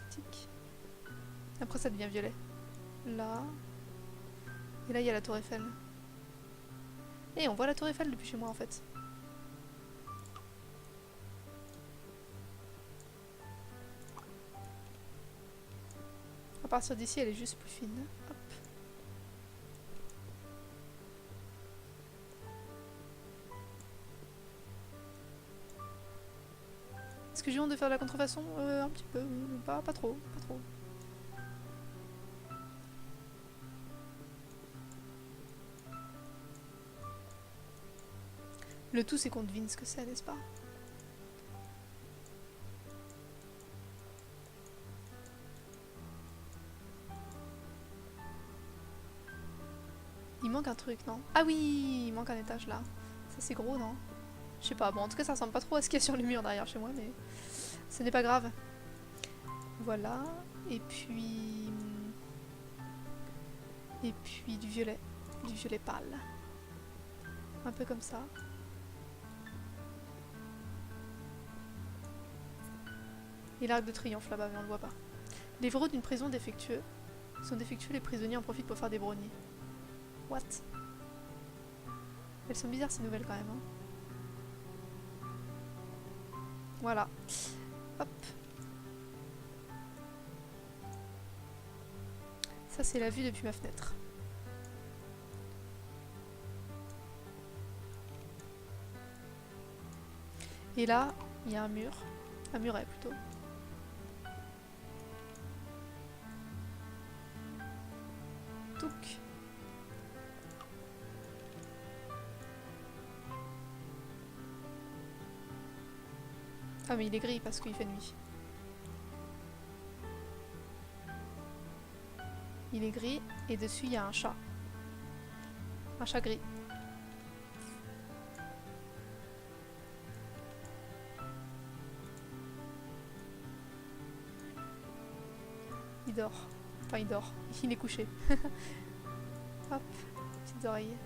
Tic. Après, ça devient violet. Là. Et là, il y a la tour Eiffel. Et on voit la tour Eiffel depuis chez moi, en fait. À partir d'ici, elle est juste plus fine. Hop. Est-ce que j'ai honte de faire de la contrefaçon? Un petit peu, mais pas trop, pas trop. Le tout, c'est qu'on devine ce que c'est, n'est-ce pas? Il manque un truc, non? Ah oui, il manque un étage là. Ça, c'est gros, non? Je sais pas. Bon, en tout cas, ça ressemble pas trop à ce qu'il y a sur le mur derrière chez moi, mais ce n'est pas grave. Voilà. Et puis du violet. Du violet pâle. Un peu comme ça. Et l'arc de triomphe là-bas, mais on le voit pas. Les verrous d'une prison défectueux sont défectueux, les prisonniers en profitent pour faire des brownies. What? Elles sont bizarres ces nouvelles quand même. Hein. Voilà. Hop. Ça c'est la vue depuis ma fenêtre. Et là, il y a un mur. Un muret plutôt. Touc. Ah mais il est gris parce qu'il fait nuit. Il est gris et dessus il y a un chat. Un chat gris. Il dort. Enfin il dort. Il est couché. Hop, petites oreilles.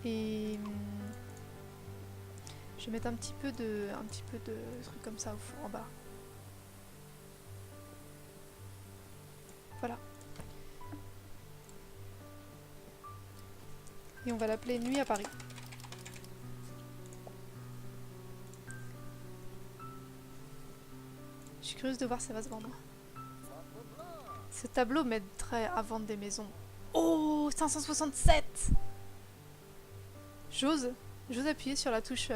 Et je vais mettre un petit peu de truc comme ça au fond, en bas. Voilà. Et on va l'appeler Nuit à Paris. Je suis curieuse de voir si ça va se vendre. Ce tableau m'aiderait à vendre des maisons. Oh, 567! J'ose appuyer sur la touche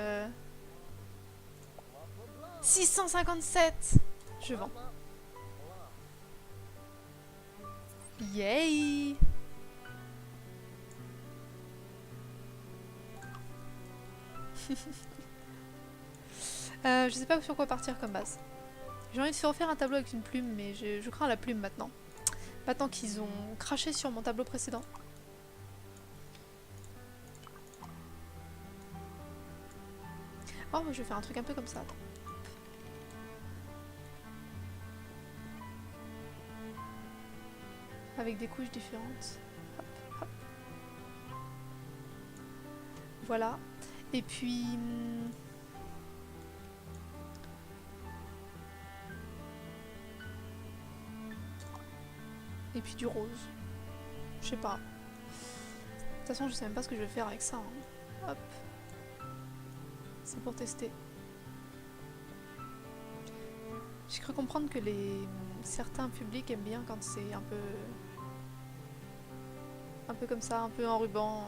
657. Je vends. Yay. Je sais pas sur quoi partir comme base. J'ai envie de faire refaire un tableau avec une plume, mais je crains la plume maintenant. Maintenant qu'ils ont craché sur mon tableau précédent. Oh, je vais faire un truc un peu comme ça. Avec des couches différentes. Hop, hop. Voilà. Et puis... Et puis du rose. Je sais pas. De toute façon, je sais même pas ce que je vais faire avec ça. Hein. Hop. C'est pour tester. J'ai cru comprendre que certains publics aiment bien quand c'est un peu comme ça, un peu en ruban.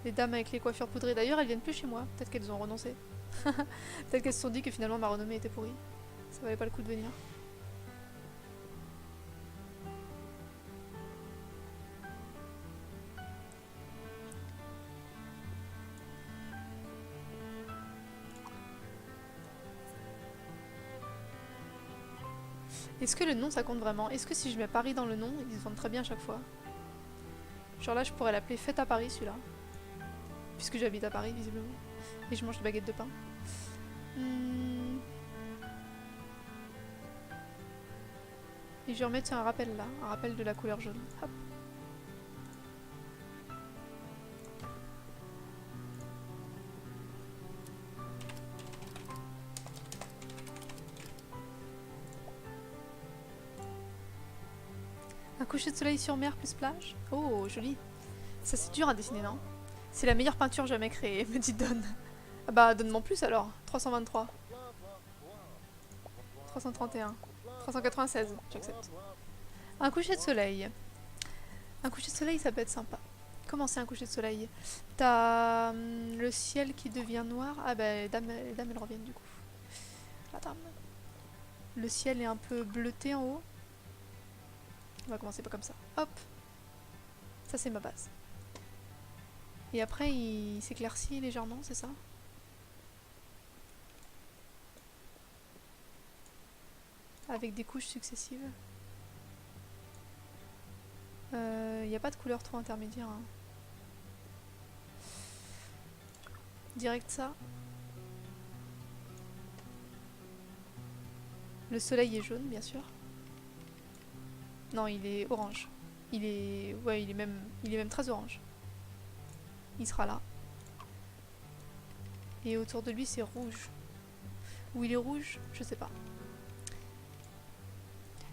Les dames avec les coiffures poudrées. D'ailleurs, elles viennent plus chez moi. Peut-être qu'elles ont renoncé. Peut-être qu'elles se sont dit que finalement ma renommée était pourrie. Ça valait pas le coup de venir. Est-ce que le nom ça compte vraiment? Est-ce que si je mets Paris dans le nom, ils se vendent très bien à chaque fois? Genre là, je pourrais l'appeler Fête à Paris celui-là. Puisque j'habite à Paris, visiblement. Et je mange des baguettes de pain. Et je vais remettre un rappel là, un rappel de la couleur jaune. Hop. Un coucher de soleil sur mer plus plage. Oh, joli. Ça c'est dur à dessiner, non? C'est la meilleure peinture jamais créée, me dit Don. Ah bah donne-moi plus alors. 323. 331. 396, j'accepte. Un coucher de soleil. Un coucher de soleil, ça peut être sympa. Comment c'est un coucher de soleil? T'as le ciel qui devient noir. Ah bah les dames elles reviennent du coup. La dame. Le ciel est un peu bleuté en haut. On va commencer pas comme ça. Hop. Ça c'est ma base. Et après il s'éclaircit légèrement, c'est ça? Avec des couches successives. Il n'y a pas de couleur trop intermédiaire. Hein. Direct ça. Le soleil est jaune, bien sûr. Non, il est orange. Ouais, il est même très orange. Il sera là. Et autour de lui, c'est rouge. Ou il est rouge, je sais pas.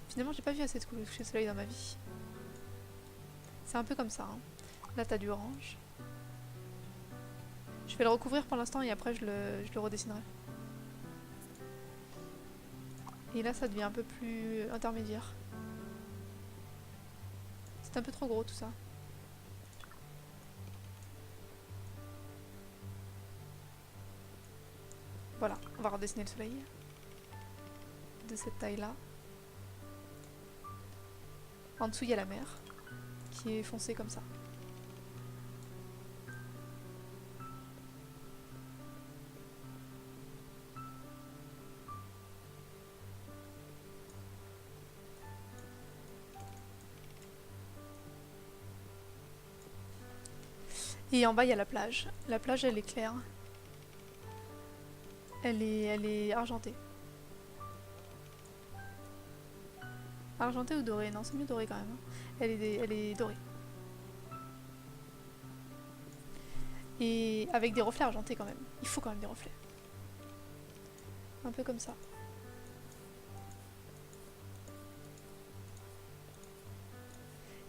Finalement, j'ai pas vu assez de coucher de soleil dans ma vie. C'est un peu comme ça. Hein. Là, t'as du orange. Je vais le recouvrir pour l'instant et après, je le redessinerai. Et là, ça devient un peu plus intermédiaire. C'est un peu trop gros tout ça. Voilà, on va redessiner le soleil. De cette taille-là. En dessous, il y a la mer, qui est foncée comme ça. Et en bas, il y a la plage. La plage, elle est claire. Elle est argentée. Argentée ou dorée? Non, c'est mieux dorée quand même. Elle est dorée. Et avec des reflets argentés quand même. Il faut quand même des reflets. Un peu comme ça.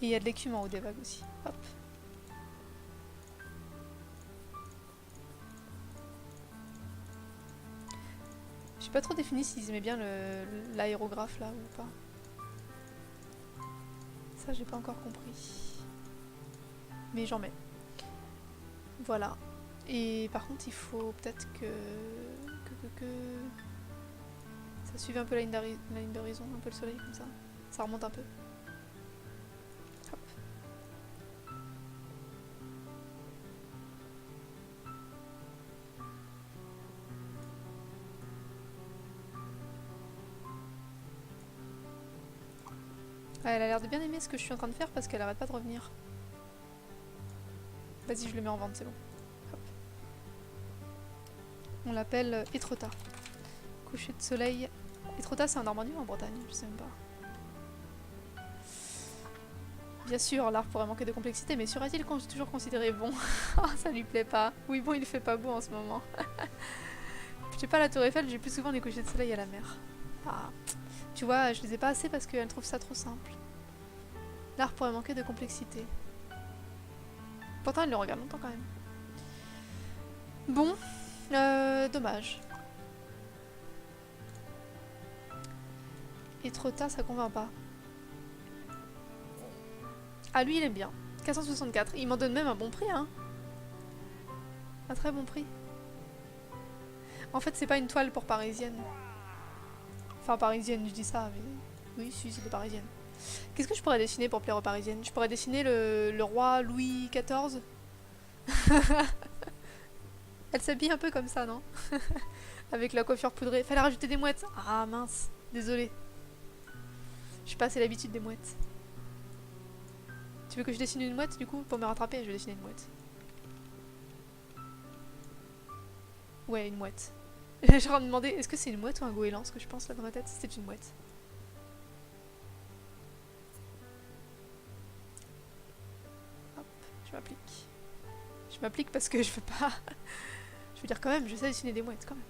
Et il y a de l'écume en haut des vagues aussi. Hop. J'ai pas trop défini s'ils aimaient bien l'aérographe là ou pas. Ça j'ai pas encore compris. Mais j'en mets. Voilà. Et par contre il faut peut-être que ça suive un peu la ligne d'horizon, un peu le soleil comme ça. Ça remonte un peu. Hop. Elle a l'air de bien aimer ce que je suis en train de faire parce qu'elle arrête pas de revenir. Vas-y, je le mets en vente, c'est bon. Hop. On l'appelle Étretat. Coucher de soleil. Étretat, c'est en Normandie ou en Bretagne? Je sais même pas. Bien sûr, l'art pourrait manquer de complexité, mais sera-t-il toujours considéré bon? Ça lui plaît pas. Oui, bon, il fait pas beau en ce moment. Je sais pas, la Tour Eiffel, j'ai plus souvent des couchers de soleil à la mer. Ah. Tu vois, je les ai pas assez parce qu'elle trouve ça trop simple. L'art pourrait manquer de complexité. Pourtant, elle le regarde longtemps quand même. Bon, dommage. Etretat, ça convainc pas. Ah, lui, il aime bien. 464. Il m'en donne même un bon prix, hein. Un très bon prix. En fait, c'est pas une toile pour parisienne. Enfin, parisienne, je dis ça, mais... Oui, si, c'est des parisiennes. Qu'est-ce que je pourrais dessiner pour plaire aux parisiennes? Je pourrais dessiner le roi Louis XIV. Elle s'habille un peu comme ça, non? Avec la coiffure poudrée. Fallait rajouter des mouettes. Ah, mince. Désolée. J'ai pas assez l'habitude des mouettes. Tu veux que je dessine une mouette, du coup? Pour me rattraper, je vais dessiner une mouette. Ouais, une mouette. J'ai en train de me demander, est-ce que c'est une mouette ou un goéland? Ce que je pense là dans ma tête, c'est une mouette. Hop, je m'applique. Je m'applique parce que je veux pas... Je veux dire quand même, je sais dessiner des mouettes quand même.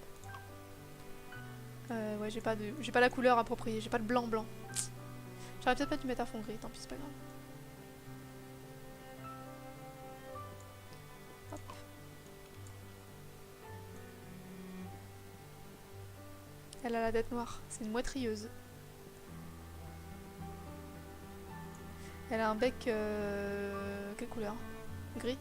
Ouais, j'ai pas la couleur appropriée, j'ai pas le blanc blanc. J'aurais peut-être pas dû mettre à fond gris, tant pis, c'est pas grave. Hop. Elle a la tête noire, c'est une mouette rieuse. Elle a un bec... Quelle couleur? Gris?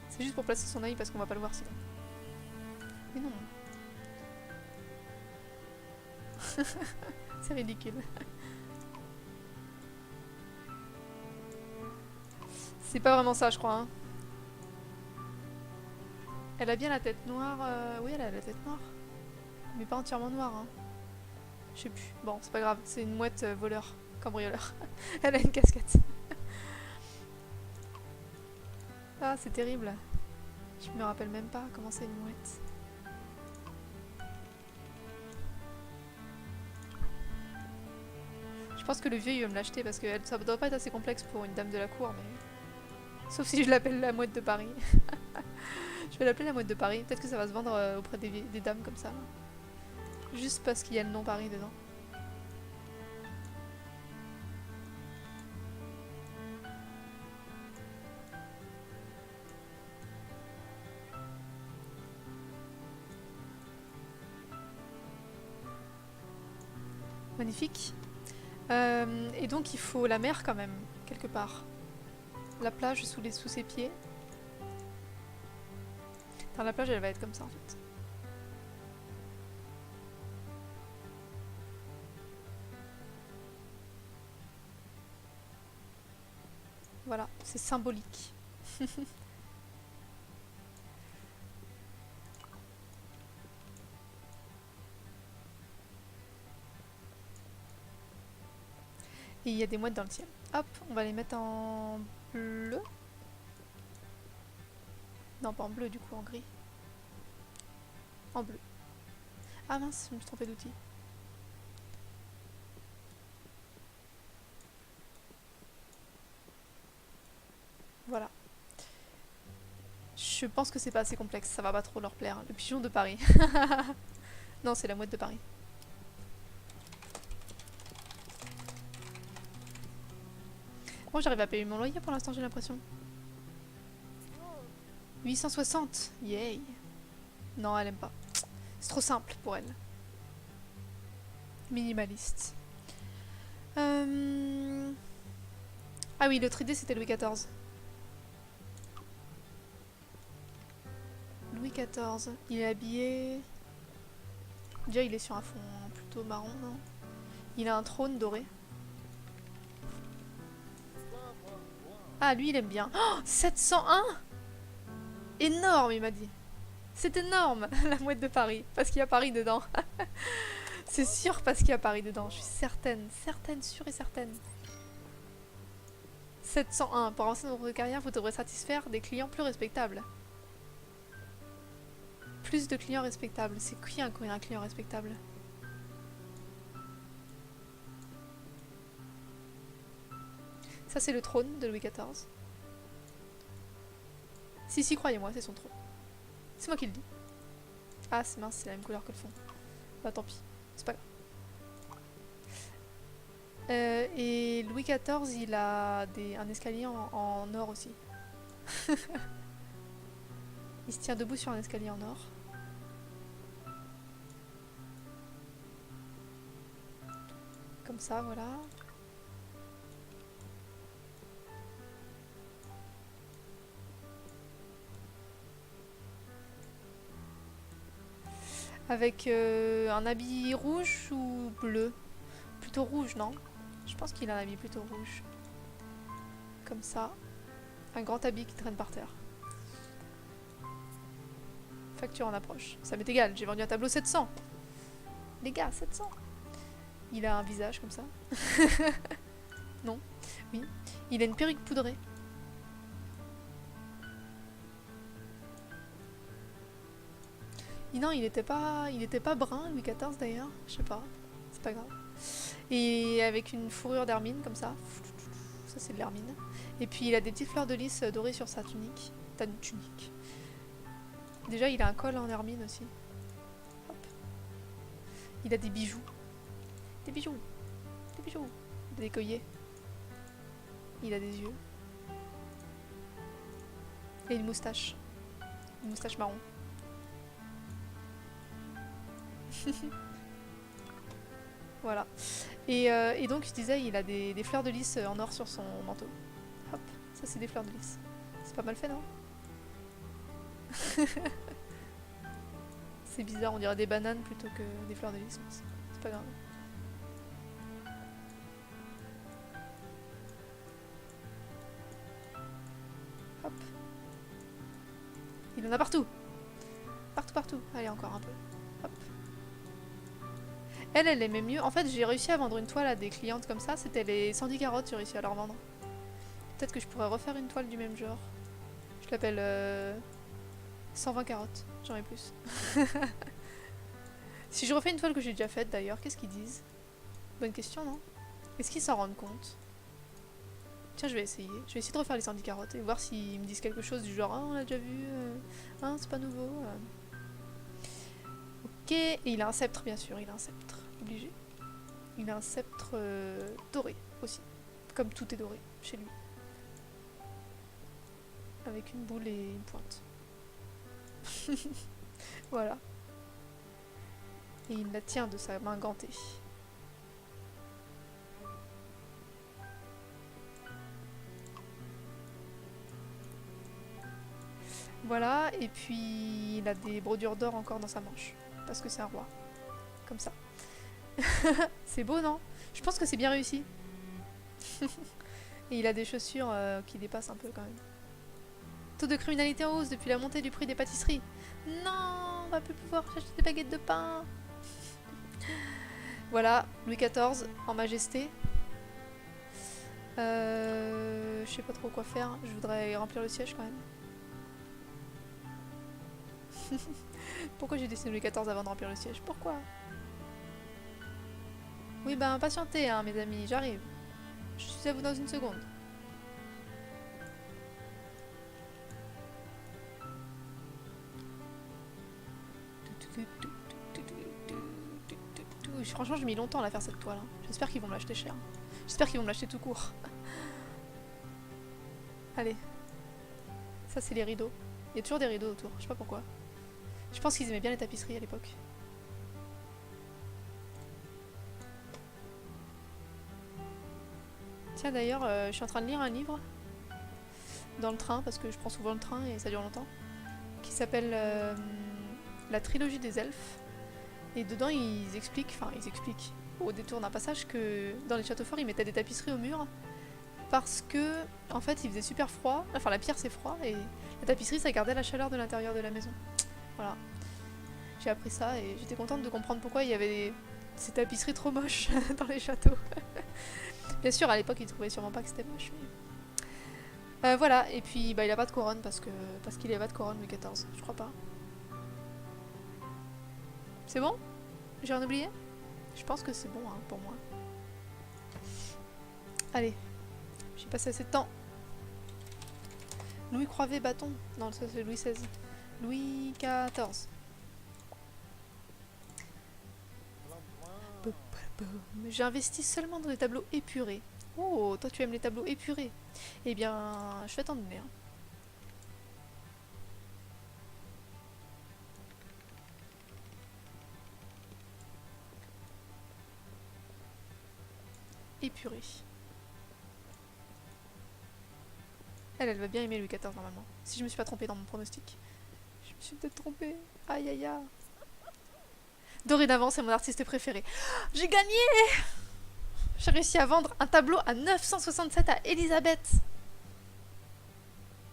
C'est juste pour placer son œil parce qu'on va pas le voir sinon. Mais non. C'est ridicule. C'est pas vraiment ça, je crois. Hein. Elle a bien la tête noire. Oui, elle a la tête noire. Mais pas entièrement noire. Hein. Je sais plus. Bon, c'est pas grave. C'est une mouette voleur. Cambrioleur. Elle a une casquette. Ah, c'est terrible. Je me rappelle même pas comment c'est une mouette. Je pense que le vieux il va me l'acheter parce que ça doit pas être assez complexe pour une dame de la cour, mais... Sauf si je l'appelle la mouette de Paris. Je vais l'appeler la mouette de Paris. Peut-être que ça va se vendre auprès des dames comme ça. Juste parce qu'il y a le nom Paris dedans. Magnifique. Et donc il faut la mer quand même, quelque part. La plage sous ses pieds. Enfin, la plage elle va être comme ça en fait. Voilà, c'est symbolique. Et il y a des mouettes dans le ciel. Hop, on va les mettre en bleu. Non, pas en bleu du coup, en gris. En bleu. Ah mince, je me suis trompée d'outil. Voilà. Je pense que c'est pas assez complexe, ça va pas trop leur plaire. Le pigeon de Paris. Non, c'est la mouette de Paris. Bon, j'arrive à payer mon loyer pour l'instant, j'ai l'impression. 860, yay. Non, elle aime pas. C'est trop simple pour elle. Minimaliste. Ah oui, l'autre idée c'était Louis XIV. Louis XIV, il est habillé... Déjà il est sur un fond plutôt marron, non? Il a un trône doré. Ah, lui il aime bien. Oh, 701! Énorme, il m'a dit. C'est énorme, la mouette de Paris. Parce qu'il y a Paris dedans. C'est sûr parce qu'il y a Paris dedans. Je suis certaine, sûre et certaine. 701. Pour avancer dans votre carrière, vous devrez satisfaire des clients plus respectables. Plus de clients respectables. C'est qui un client respectable? Ça c'est le trône de Louis XIV. Si, croyez-moi, c'est son trône. C'est moi qui le dis. Ah, c'est mince, c'est la même couleur que le fond. Bah tant pis. C'est pas grave. Et Louis XIV, il a un escalier en or aussi. Il se tient debout sur un escalier en or. Comme ça, voilà. Avec un habit rouge ou bleu? Plutôt rouge, non? Je pense qu'il a un habit plutôt rouge. Comme ça. Un grand habit qui traîne par terre. Facture en approche. Ça m'est égal, j'ai vendu un tableau 700. Les gars, 700. Il a un visage comme ça. Non. Oui. Il a une perruque poudrée. Et non, il était pas brun, Louis XIV d'ailleurs. Je sais pas. C'est pas grave. Et avec une fourrure d'hermine comme ça. Ça c'est de l'hermine. Et puis il a des petites fleurs de lys dorées sur sa tunique. Tunique. Déjà il a un col en hermine aussi. Hop. Il a des bijoux. Des bijoux. Des bijoux. Des colliers. Il a des yeux. Et une moustache. Une moustache marron. Voilà. Et donc je disais, il a des fleurs de lys en or sur son manteau. Hop, ça c'est des fleurs de lys. C'est pas mal fait, non? C'est bizarre, on dirait des bananes plutôt que des fleurs de lys. C'est pas grave. Hop. Il en a partout. Partout, partout. Allez, encore un peu. Hop. Elle aimait mieux. En fait, j'ai réussi à vendre une toile à des clientes comme ça. C'était les 110 carottes, j'ai réussi à leur vendre. Peut-être que je pourrais refaire une toile du même genre. Je l'appelle 120 carottes. J'en ai plus. Si je refais une toile que j'ai déjà faite d'ailleurs, qu'est-ce qu'ils disent? Bonne question, non? Est-ce qu'ils s'en rendent compte? Tiens, je vais essayer. Je vais essayer de refaire les 110 carottes et voir s'ils me disent quelque chose du genre « Ah, on l'a déjà vu. Ah, c'est pas nouveau. Ok, et il a un sceptre, bien sûr. Il a un sceptre. Obligé. Il a un sceptre doré aussi. Comme tout est doré chez lui. Avec une boule et une pointe. Voilà. Et il la tient de sa main gantée. Voilà, et puis il a des brodures d'or encore dans sa manche. Parce que c'est un roi. Comme ça. C'est beau, non? Je pense que c'est bien réussi. Et il a des chaussures qui dépassent un peu quand même. Taux de criminalité en hausse depuis la montée du prix des pâtisseries. Non, on va plus pouvoir acheter des baguettes de pain. Voilà, Louis XIV en majesté. Je sais pas trop quoi faire. Je voudrais remplir le siège quand même. Pourquoi j'ai dessiné Louis XIV avant de remplir le siège? Pourquoi? Oui, ben patientez, hein, mes amis, j'arrive. Je suis à vous dans une seconde. Franchement, j'ai mis longtemps à faire cette toile. Hein. J'espère qu'ils vont me l'acheter cher. J'espère qu'ils vont me l'acheter tout court. Allez. Ça, c'est les rideaux. Il y a toujours des rideaux autour, je sais pas pourquoi. Je pense qu'ils aimaient bien les tapisseries à l'époque. Tiens, d'ailleurs, je suis en train de lire un livre dans le train, parce que je prends souvent le train et ça dure longtemps, qui s'appelle La trilogie des elfes. Et dedans, ils expliquent, au détour d'un passage, que dans les châteaux forts, ils mettaient des tapisseries au mur parce que, en fait, il faisait super froid. Enfin, la pierre, c'est froid, et la tapisserie, ça gardait la chaleur de l'intérieur de la maison. Voilà. J'ai appris ça et j'étais contente de comprendre pourquoi il y avait ces tapisseries trop moches dans les châteaux. Bien sûr, à l'époque, ils trouvaient sûrement pas que c'était moche, mais... voilà, et puis bah, il a pas de couronne parce qu'il a pas de couronne, Louis XIV, je crois pas. C'est bon? J'ai rien oublié? Je pense que c'est bon hein, pour moi. Allez, j'ai passé assez de temps. Louis Croivet bâton. Non, ça c'est Louis XVI. Louis XIV. J'ai investi seulement dans des tableaux épurés. Oh, toi tu aimes les tableaux épurés. Eh bien, je vais t'en donner un. Épuré. Elle va bien aimer Louis XIV normalement. Si je me suis pas trompée dans mon pronostic. Je me suis peut-être trompée. Aïe aïe aïe. Dorénavant, c'est mon artiste préféré. J'ai gagné! J'ai réussi à vendre un tableau à 967 à Elisabeth.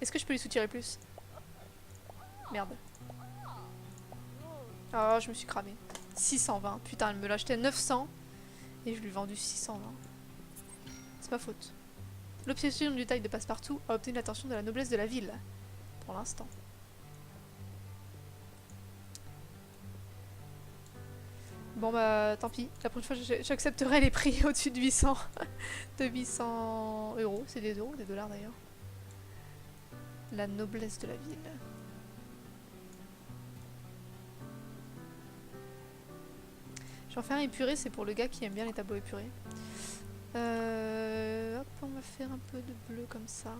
Est-ce que je peux lui soutirer plus? Merde. Oh, je me suis cramée. 620. Putain, elle me l'achetait 900 et je lui ai vendu 620. C'est pas faute. L'obsession du taille de Passepartout a obtenu l'attention de la noblesse de la ville. Pour l'instant. Bon bah tant pis, la prochaine fois j'accepterai les prix au-dessus de 800. De 800 euros, c'est des euros, des dollars d'ailleurs. La noblesse de la ville. Je vais en faire un épuré, c'est pour le gars qui aime bien les tableaux épurés. Hop, on va faire un peu de bleu comme ça.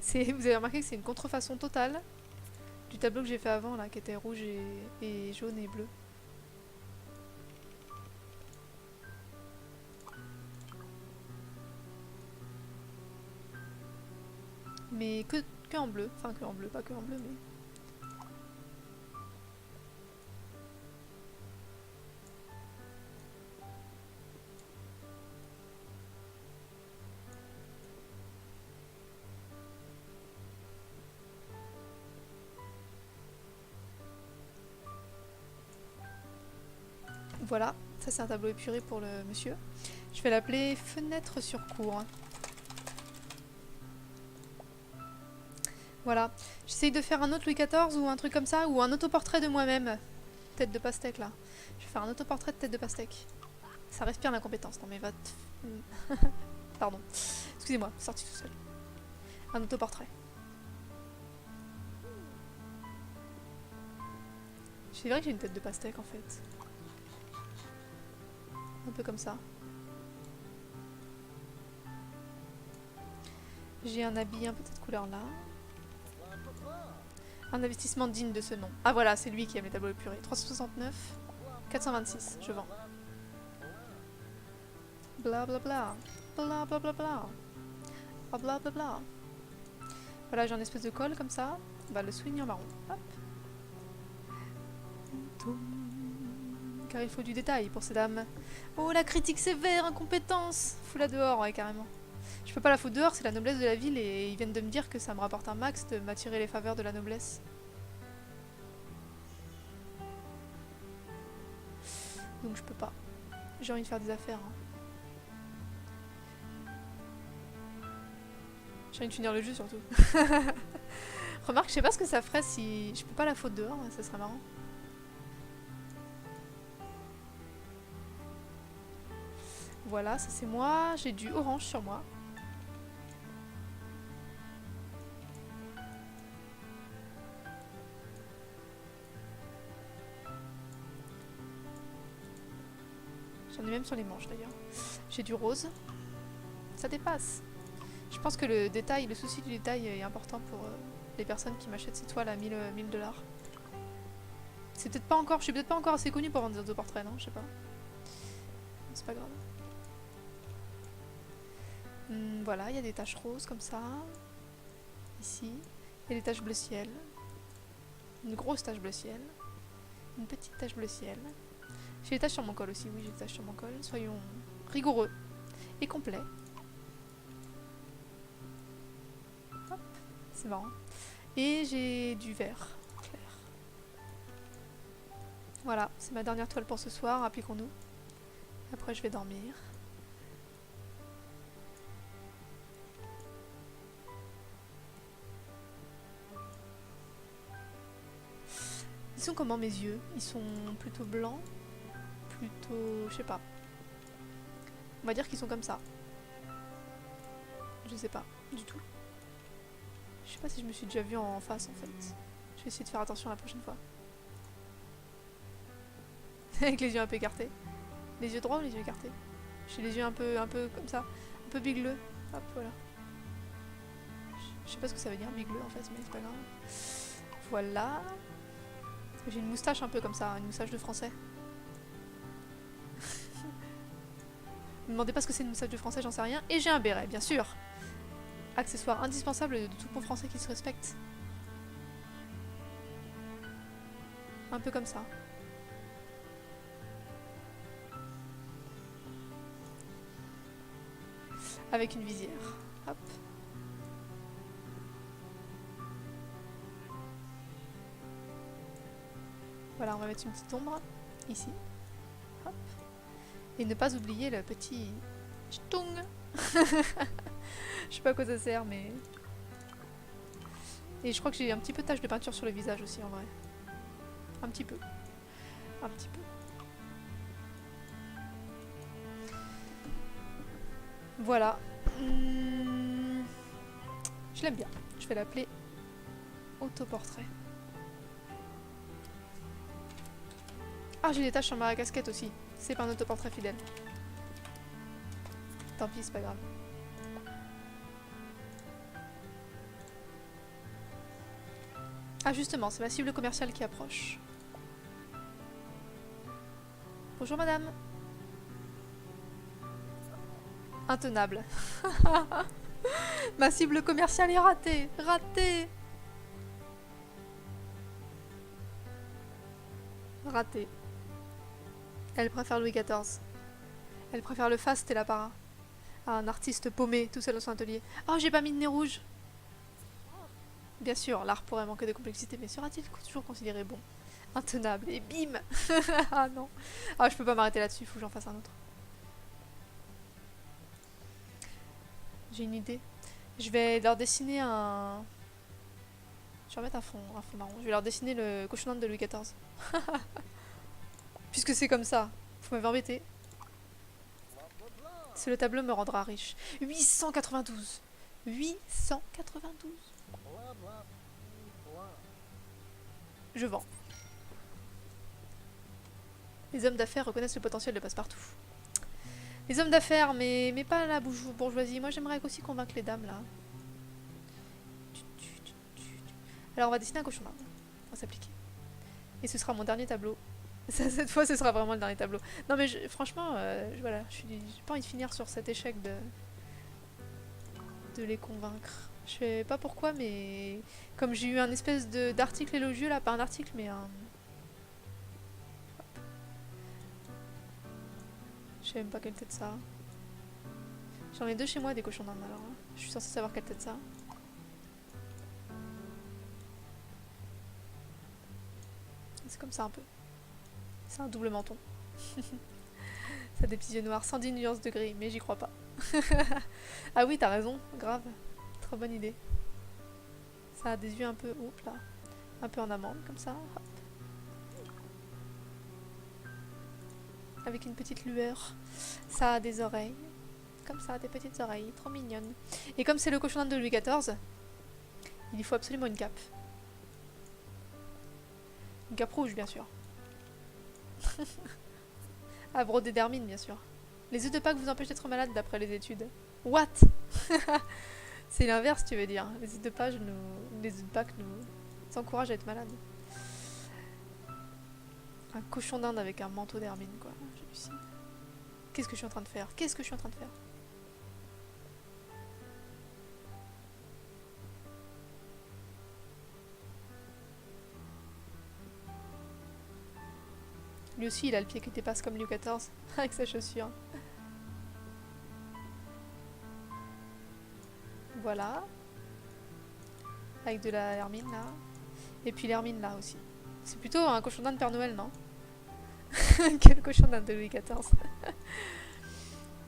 Vous avez remarqué que c'est une contrefaçon totale du tableau que j'ai fait avant là, qui était rouge et jaune et bleu. Mais que en bleu, enfin que en bleu, pas que en bleu mais... Voilà, ça c'est un tableau épuré pour le monsieur. Je vais l'appeler fenêtre sur cour. Voilà, j'essaye de faire un autre Louis XIV ou un truc comme ça, ou un autoportrait de moi-même. Tête de pastèque là. Je vais faire un autoportrait de tête de pastèque. Ça respire l'incompétence, non mais va Pardon, excusez-moi, sorti tout seul. Un autoportrait. C'est vrai que j'ai une tête de pastèque en fait. Un peu comme ça. J'ai un habit un peu de cette couleur là. Un investissement digne de ce nom. Ah voilà, c'est lui qui aime les tableaux épurés. 369, 426, je vends. Bla bla bla. Bla bla bla bla. Bla bla bla. Voilà, j'ai un espèce de col comme ça. On va le souligner en marron. Hop. Car il faut du détail pour ces dames. Oh, la critique sévère, incompétence. Fous-la dehors, ouais, carrément. Je peux pas la foutre dehors, c'est la noblesse de la ville et ils viennent de me dire que ça me rapporte un max de m'attirer les faveurs de la noblesse. Donc je peux pas. J'ai envie de faire des affaires. Hein. J'ai envie de finir le jeu surtout. Remarque, je sais pas ce que ça ferait si je peux pas la foutre dehors, ça serait marrant. Voilà, ça c'est moi. J'ai du orange sur moi. J'en ai même sur les manches d'ailleurs. J'ai du rose. Ça dépasse. Je pense que le détail, le souci du détail est important pour les personnes qui m'achètent ces toiles à 1000 $. C'est peut-être pas encore, je suis peut-être pas encore assez connue pour vendre des autoportraits, non? Je sais pas. C'est pas grave. Voilà, il y a des taches roses comme ça. Ici. Il y a des taches bleu ciel. Une grosse tache bleu ciel. Une petite tache bleu ciel. J'ai des taches sur mon col aussi, oui, j'ai des taches sur mon col. Soyons rigoureux et complets. Hop, c'est marrant. Et j'ai du vert clair. Voilà, c'est ma dernière toile pour ce soir, appliquons-nous. Après, je vais dormir. Ils sont comment mes yeux? Ils sont plutôt blancs? Plutôt... je sais pas. On va dire qu'ils sont comme ça. Je sais pas, du tout. Je sais pas si je me suis déjà vue en face en fait. Je vais essayer de faire attention la prochaine fois. Avec les yeux un peu écartés. Les yeux droits ou les yeux écartés? J'ai les yeux un peu comme ça. Un peu bigleux. Hop, voilà. Je sais pas ce que ça veut dire, bigleux en fait, mais c'est pas grave. Voilà. J'ai une moustache un peu comme ça, une moustache de français. Ne me demandez pas ce que c'est une moustache de français, j'en sais rien. Et j'ai un béret, bien sûr. Accessoire indispensable de tout bon français qui se respecte. Un peu comme ça. Avec une visière. Hop. Voilà, on va mettre une petite ombre ici. Hop. Et ne pas oublier le petit ch'tung. Je sais pas à quoi ça sert, mais... Et je crois que j'ai un petit peu de tache de peinture sur le visage aussi, en vrai. Un petit peu. Un petit peu. Voilà. Je l'aime bien. Je vais l'appeler autoportrait. Ah, j'ai des taches sur ma casquette aussi. C'est pas un autoportrait fidèle. Tant pis, c'est pas grave. Ah justement, c'est ma cible commerciale qui approche. Bonjour madame. Intenable. Ma cible commerciale est ratée. Ratée. Ratée. Elle préfère Louis XIV. Elle préfère le faste et l'apparat. À un artiste paumé tout seul dans son atelier. Oh, j'ai pas mis de nez rouge. Bien sûr, l'art pourrait manquer de complexité, mais sera-t-il toujours considéré bon? Intenable, et bim. Ah non. Ah, je peux pas m'arrêter là-dessus, il faut que j'en fasse un autre. J'ai une idée. Je vais leur dessiner un... Je vais remettre un fond marron. Je vais leur dessiner le cochon d'Inde de Louis XIV. Puisque c'est comme ça. Vous m'avez embêté. C'est le tableau me rendra riche. 892. 892. Je vends. Les hommes d'affaires reconnaissent le potentiel de Passepartout. Les hommes d'affaires, mais pas la bourgeoisie. Moi, j'aimerais aussi convaincre les dames, là. Alors, on va dessiner un cochon d'Inde. On va s'appliquer. Et ce sera mon dernier tableau. Cette fois, ce sera vraiment le dernier tableau. Non, mais franchement, voilà, j'ai pas envie de finir sur cet échec de les convaincre. Je sais pas pourquoi, mais comme j'ai eu un espèce d'article élogieux, là, pas un article, mais un... Je sais même pas quelle tête ça a. J'en ai deux chez moi, des cochons d'Inde, alors. Je suis censée savoir quelle tête ça a. C'est comme ça un peu. C'est un double menton. Ça a des petits yeux noirs, 110 nuances de gris, mais j'y crois pas. Ah oui, t'as raison, grave. Trop bonne idée. Ça a des yeux un peu... Oups là. Un peu en amande, comme ça. Hop. Avec une petite lueur. Ça a des oreilles. Comme ça, des petites oreilles. Trop mignonnes. Et comme c'est le cochon d'Inde de Louis XIV, il lui faut absolument une cape. Une cape rouge, bien sûr. À broder d'hermine, bien sûr. Les œufs de Pâques vous empêchent d'être malade d'après les études. What? C'est l'inverse, tu veux dire. Les œufs de Pâques nous encouragent à être malades. Un cochon d'Inde avec un manteau d'hermine, quoi. Qu'est-ce que je suis en train de faire? Qu'est-ce que je suis en train de faire? Lui aussi, il a le pied qui dépasse comme Louis XIV, avec sa chaussure. Voilà. Avec de la hermine, là. Et puis l'hermine, là, aussi. C'est plutôt un cochon d'Inde Père Noël, non? Quel cochon d'Inde de Louis XIV.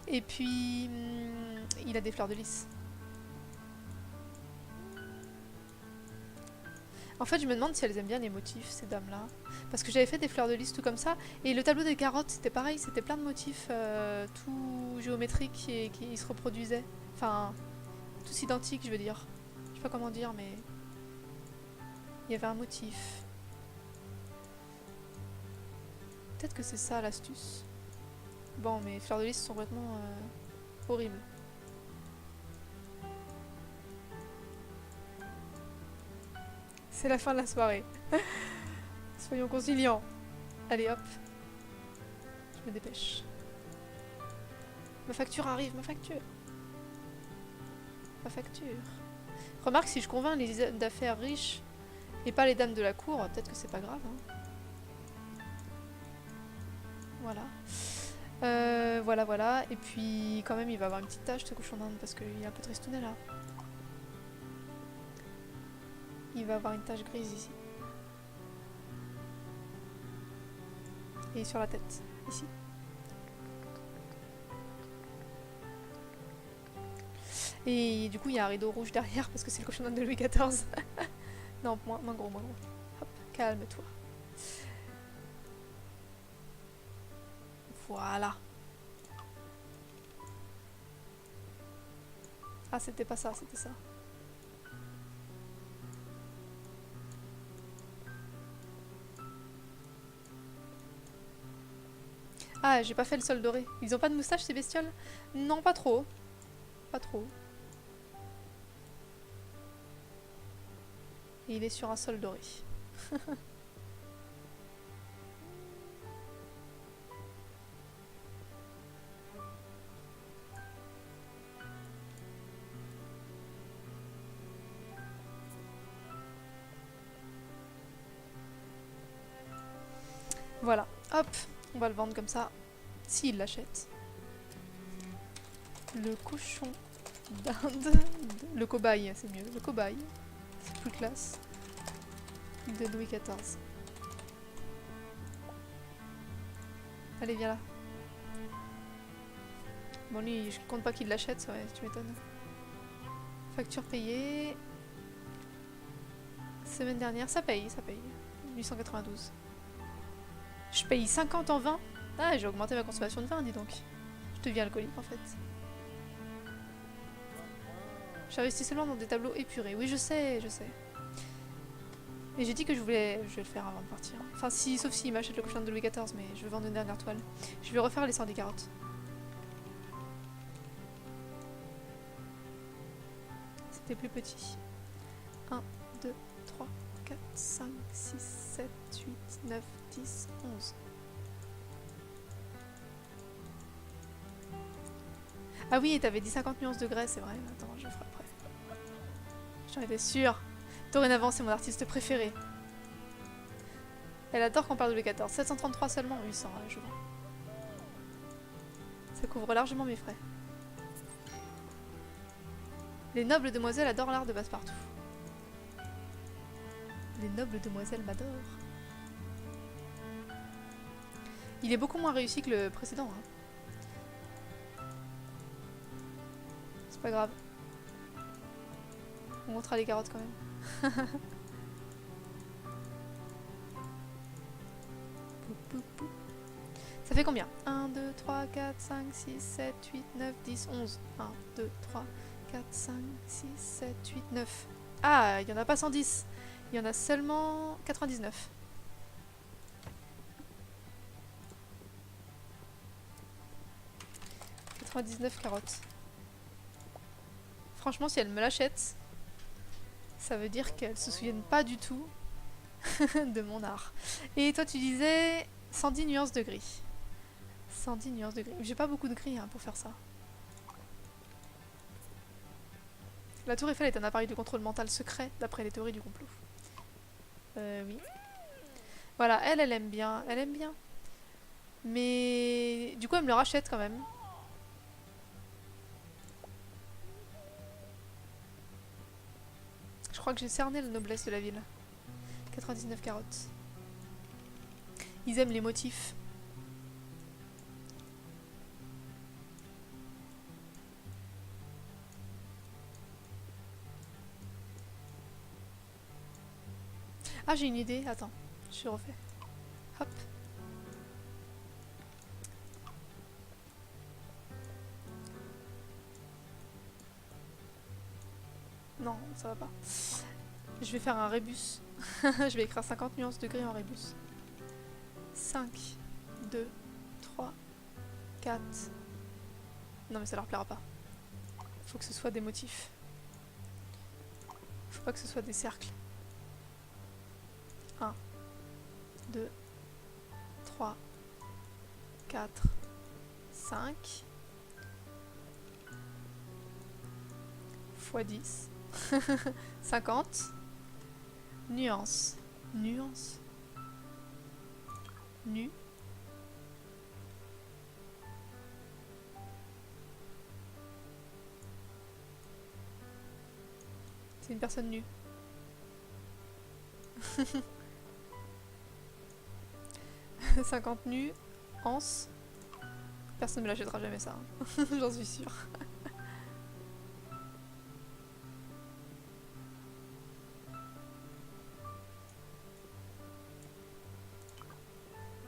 Et puis... il a des fleurs de lys. En fait, je me demande si elles aiment bien les motifs, ces dames-là. Parce que j'avais fait des fleurs de lys tout comme ça. Et le tableau des carottes, c'était pareil. C'était plein de motifs tout géométriques et qui se reproduisaient. Enfin, tous identiques, je veux dire. Je sais pas comment dire, mais... il y avait un motif. Peut-être que c'est ça l'astuce. Bon, mes fleurs de lys sont complètement horribles. C'est la fin de la soirée. Soyons conciliants. Allez hop. Je me dépêche. Ma facture arrive, ma facture. Ma facture. Remarque, si je convainc les hommes d'affaires riches et pas les dames de la cour, peut-être que c'est pas grave. Hein. Voilà. Voilà, voilà. Et puis, quand même, il va avoir une petite tache, ce cochon d'Inde, parce qu'il est un peu tristounet, là. Il va avoir une tache grise, ici. Et sur la tête, ici. Et du coup, il y a un rideau rouge derrière, parce que c'est le cochon d'Inde de Louis XIV. Non, moins gros, moins gros. Hop, calme-toi. Voilà. Ah, c'était pas ça, c'était ça. Ah, j'ai pas fait le sol doré. Ils ont pas de moustache, ces bestioles? Non, pas trop. Pas trop. Et il est sur un sol doré. Voilà, hop, on va le vendre comme ça, s'il l'achète. Le cochon d'Inde, le cobaye, c'est mieux, le cobaye, c'est plus classe, de Louis XIV. Allez, viens là. Bon, lui, je compte pas qu'il l'achète, ouais, tu m'étonnes. Facture payée. Semaine dernière, ça paye, ça paye. 892. Je paye 50 en vin. Ah, j'ai augmenté ma consommation de vin, dis donc. Je deviens alcoolique en fait. J'investis seulement dans des tableaux épurés. Oui, je sais, je sais. Mais j'ai dit que je vais le faire avant de partir. Enfin, si, sauf s'il m'achète le cochon de Louis XIV, mais je vais vendre une dernière toile. Je vais refaire les 100 des carottes. C'était plus petit. 1, 2, 3, 4, 5, 6, 7, 8, 9, 10, 11. Ah oui, et t'avais dit 50 nuances de grès, c'est vrai. Attends, je ferai après. J'en étais sûre. Dorénavant, c'est mon artiste préféré. Elle adore qu'on parle de Louis XIV. 733 seulement, 800, je vends. Ça couvre largement mes frais. Les nobles demoiselles adorent l'art de Passepartout. Les nobles demoiselles m'adorent. Il est beaucoup moins réussi que le précédent. Hein. C'est pas grave. On montrera les carottes quand même. Ça fait combien? 1, 2, 3, 4, 5, 6, 7, 8, 9, 10, 11. 1, 2, 3, 4, 5, 6, 7, 8, 9. Ah, il n'y en a pas 110. Il y en a seulement 99. Carottes. Franchement, si elle me l'achète, ça veut dire qu'elle se souvienne pas du tout de mon art. Et toi, tu disais 110 nuances de gris. 110 nuances de gris. J'ai pas beaucoup de gris hein, pour faire ça. La tour Eiffel est un appareil de contrôle mental secret d'après les théories du complot. Oui. Voilà, elle aime bien. Elle aime bien. Mais du coup, elle me le rachète quand même. Je crois que j'ai cerné la noblesse de la ville. 99 carottes. Ils aiment les motifs. Ah, j'ai une idée. Attends, je refais. Hop. Non, ça va pas. Je vais faire un rébus. Je vais écrire 50 nuances de gris en rébus. 5. 2, 3, 4. Non mais ça leur plaira pas. Faut que ce soit des motifs. Faut pas que ce soit des cercles. 1, 2, 3, 4, 5. X 10. 50. Nuance. Nuance. Nu. C'est une personne nue. « 50 nus. Anse. » Personne ne me l'achètera jamais ça. Hein. J'en suis sûre.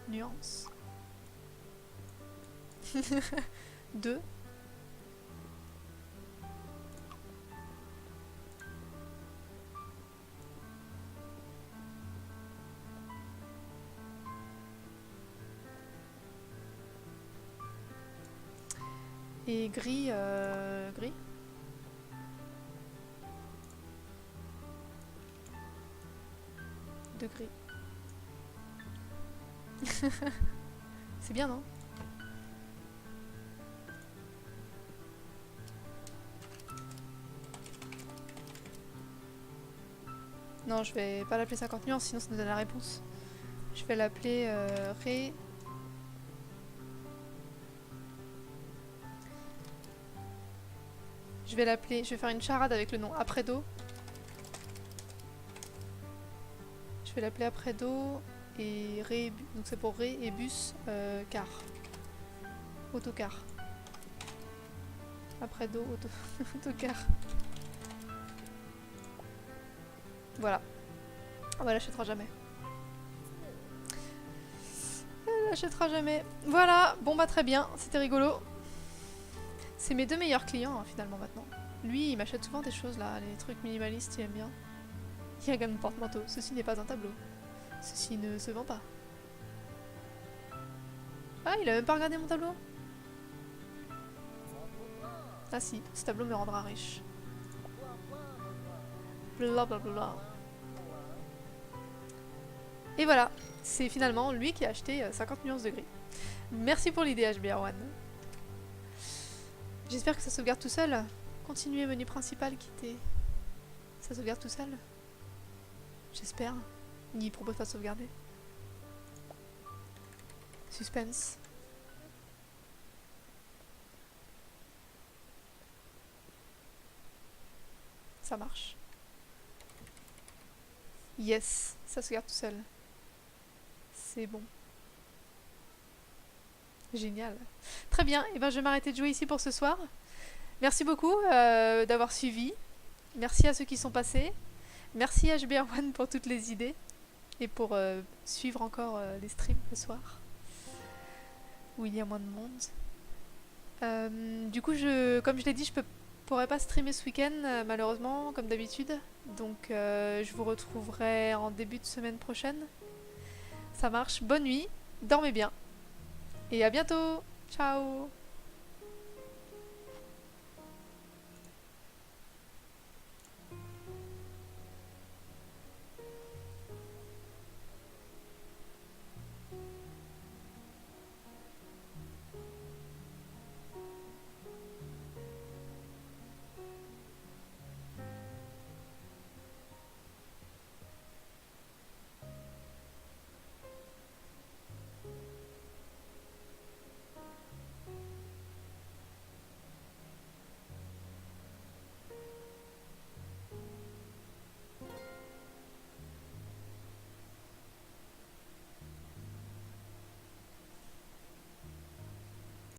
Nuance. 2. Et gris, gris. De gris. C'est bien, non? Non, je vais pas l'appeler 50 nuances, sinon ça nous donne la réponse. Je vais l'appeler Ré. Je vais l'appeler, je vais faire une charade avec le nom Après-Do. Je vais l'appeler Après-Do et Ré, donc c'est pour Ré et Bus car. Autocar. Après-Do, autocar. Voilà. On va l'achètera jamais. Elle l'achètera jamais. Voilà, bon bah très bien, c'était rigolo. C'est mes deux meilleurs clients hein, finalement maintenant. Lui il m'achète souvent des choses là, les trucs minimalistes, il aime bien. Il y a un gamme de porte-manteau, ceci n'est pas un tableau. Ceci ne se vend pas. Ah, il a même pas regardé mon tableau. Ah si, ce tableau me rendra riche. Blablabla. Et voilà, c'est finalement lui qui a acheté 50 nuances de gris. Merci pour l'idée HBR1. J'espère que ça sauvegarde tout seul. Continuez menu principal, quitter. Ça sauvegarde tout seul. J'espère. Il propose pas de sauvegarder. Suspense. Ça marche. Yes, ça sauvegarde tout seul. C'est bon. Génial. Très bien, et ben je vais m'arrêter de jouer ici pour ce soir. Merci beaucoup d'avoir suivi. Merci à ceux qui sont passés. Merci HBR1 pour toutes les idées. Et pour suivre encore les streams ce soir. Où il y a moins de monde. Du coup, comme je l'ai dit, je pourrais pas streamer ce week-end, malheureusement, comme d'habitude. Donc je vous retrouverai en début de semaine prochaine. Ça marche. Bonne nuit, dormez bien. Et à bientôt. Ciao.